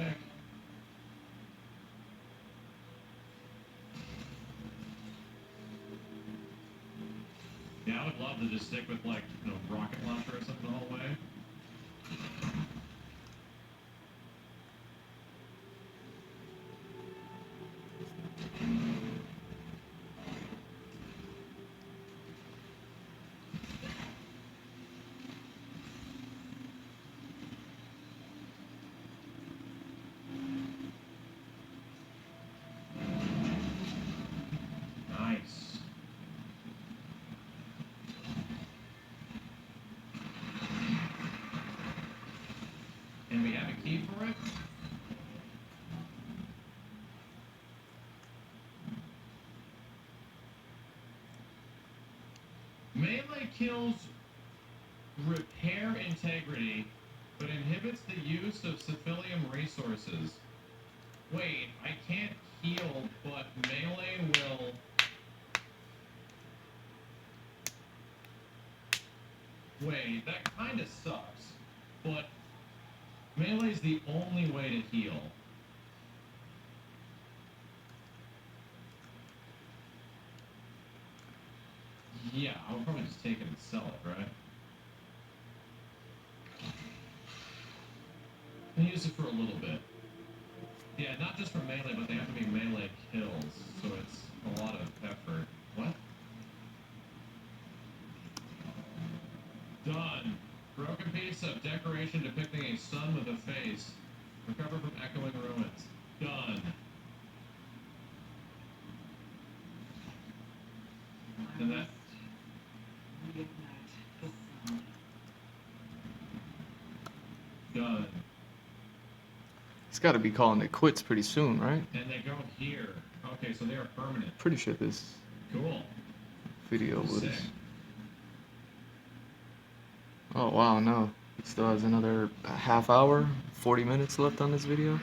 Yeah, I would love to just stick with like the rocket launcher or something the whole way. Nice. And we have a key for it? Melee kills repair integrity, but inhibits the use of civilian resources. Wait, I can't heal, but melee will... Wait, that kinda sucks. But melee's the only way to heal. Yeah, I would probably just take it and sell it, right? I use it for a little bit. Yeah, not just for melee, but they have to be melee kills, so it's a lot of effort. What? Done. Broken piece of decoration depicting a sun with a face. Recovered from echoing ruins. Done. And that. Reignite the sun. Done. He's got to be calling it quits pretty soon, right? And they go here. Okay, so they are permanent. Pretty sure this Cool. video was. Sick. Oh wow, no. He still has another half hour, 40 minutes left on this video.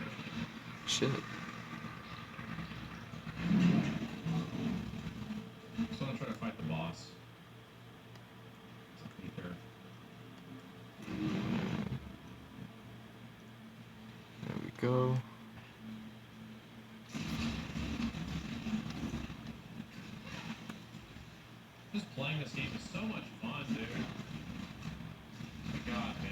Shit. So I'm gonna try to fight the boss. It's ether. There we go. Just playing this game is so much fun, dude. Oh my god, man.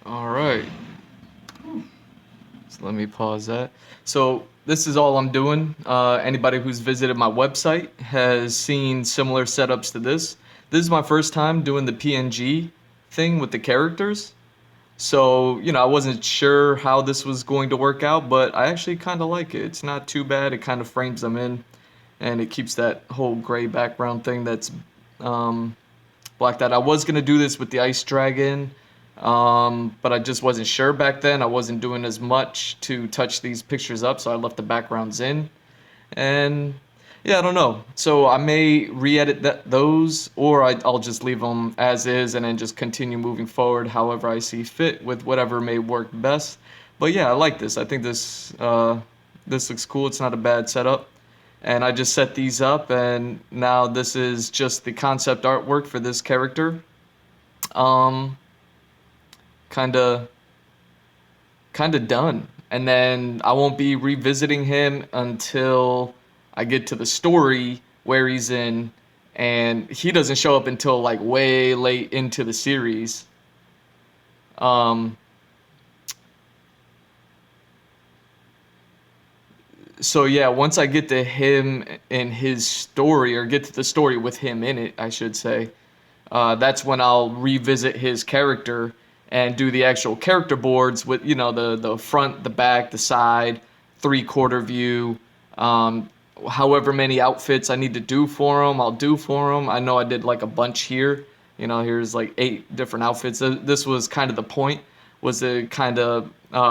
All right. So let me pause that. So this is all I'm doing. Anybody who's visited my website has seen similar setups to this. This is my first time doing the PNG thing with the characters. So, I wasn't sure how this was going to work out, but I actually kind of like it. It's not too bad. It kind of frames them in, and it keeps that whole gray background thing that's blacked out. I was going to do this with the Ice Dragon, but I just wasn't sure back then. I wasn't doing as much to touch these pictures up, so I left the backgrounds in. And yeah, I don't know. So I may re-edit those, or I'll just leave them as is and then just continue moving forward however I see fit with whatever may work best. But yeah, I like this. I think this looks cool. It's not a bad setup. And I just set these up, and now this is just the concept artwork for this character. Um, kinda done. And then I won't be revisiting him until I get to the story where he's in, and he doesn't show up until like way late into the series. Um, so yeah, once I get to him in his story, or get to the story with him in it, I should say, that's when I'll revisit his character and do the actual character boards with, the front, the back, the side, 3/4 view, however many outfits I need to do for him, I'll do for him. I know I did like a bunch here. Here's like 8 different outfits. This was kind of the point, was to kind of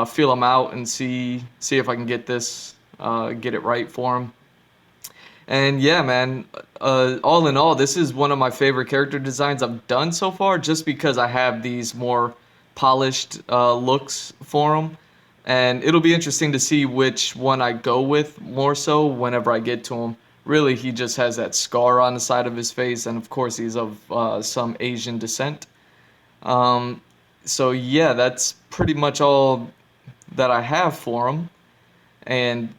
feel them out and see if I can get it right for him. And yeah, man, all in all, this is one of my favorite character designs I've done so far, just because I have these more polished looks for them. And it'll be interesting to see which one I go with more so whenever I get to him. Really, he just has that scar on the side of his face, and of course, he's of some Asian descent. Um, so yeah, that's pretty much all that I have for him. And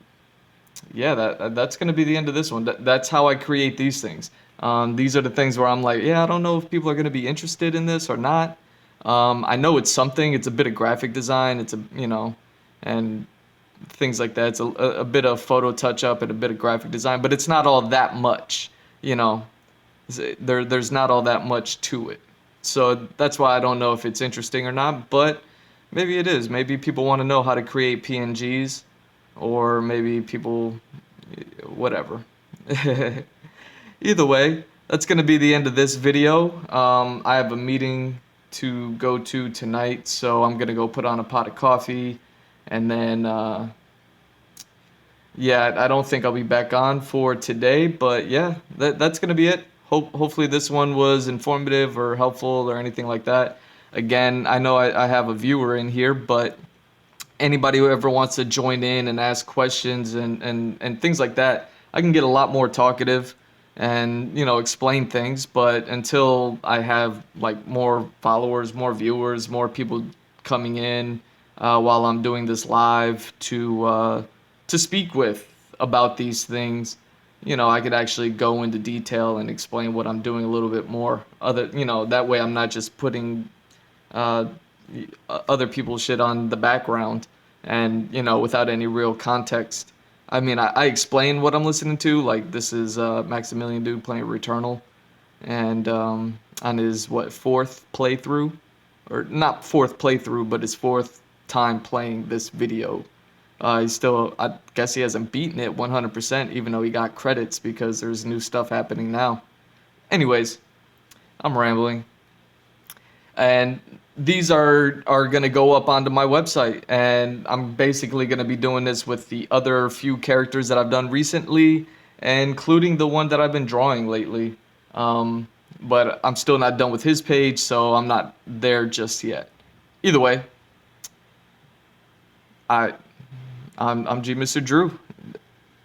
yeah, that's gonna be the end of this one. That's how I create these things. These are the things where I'm like, yeah, I don't know if people are gonna be interested in this or not. I know it's something. It's a bit of graphic design. And things like that. It's a bit of photo touch up and a bit of graphic design, but it's not all that much. You know, there's not all that much to it. So that's why I don't know if it's interesting or not. But maybe it is. Maybe people want to know how to create PNGs, or maybe people, whatever. Either way, that's going to be the end of this video. I have a meeting to go to tonight, so I'm going to go put on a pot of coffee, and then, yeah, I don't think I'll be back on for today, but yeah, that's going to be it. Hopefully this one was informative or helpful or anything like that. Again, I know I have a viewer in here, but anybody who ever wants to join in and ask questions and things like that, I can get a lot more talkative. and, explain things. But until I have like more followers, more viewers, more people coming in while I'm doing this live to speak with about these things, I could actually go into detail and explain what I'm doing a little bit more. That way I'm not just putting uh, other people's shit on the background and, without any real context. I mean, I explain what I'm listening to. Like, this is Maximilian Dude playing Returnal, and on his, fourth playthrough? Or not fourth playthrough, but his fourth time playing this video. He's still, I guess he hasn't beaten it 100%, even though he got credits because there's new stuff happening now. Anyways, I'm rambling. And these are going to go up onto my website, and I'm basically going to be doing this with the other few characters that I've done recently, including the one that I've been drawing lately. But I'm still not done with his page, so I'm not there just yet. Either way, I I'm G Mr. Drew.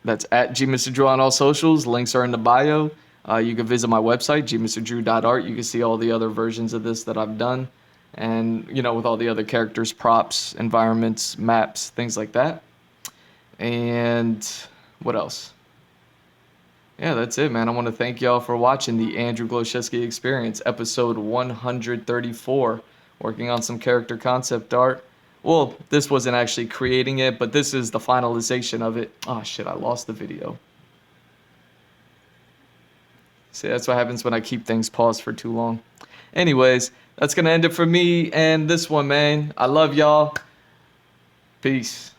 That's at G Mr. Drew on all socials. Links are in the bio. You can visit my website, gmrdrew.art. You can see all the other versions of this that I've done. And, with all the other characters, props, environments, maps, things like that. And what else? Yeah, that's it, man. I want to thank y'all for watching the Andrew Glowczewski Experience, episode 134, working on some character concept art. Well, this wasn't actually creating it, but this is the finalization of it. Oh, shit, I lost the video. See, that's what happens when I keep things paused for too long. Anyways, that's going to end it for me and this one, man. I love y'all. Peace.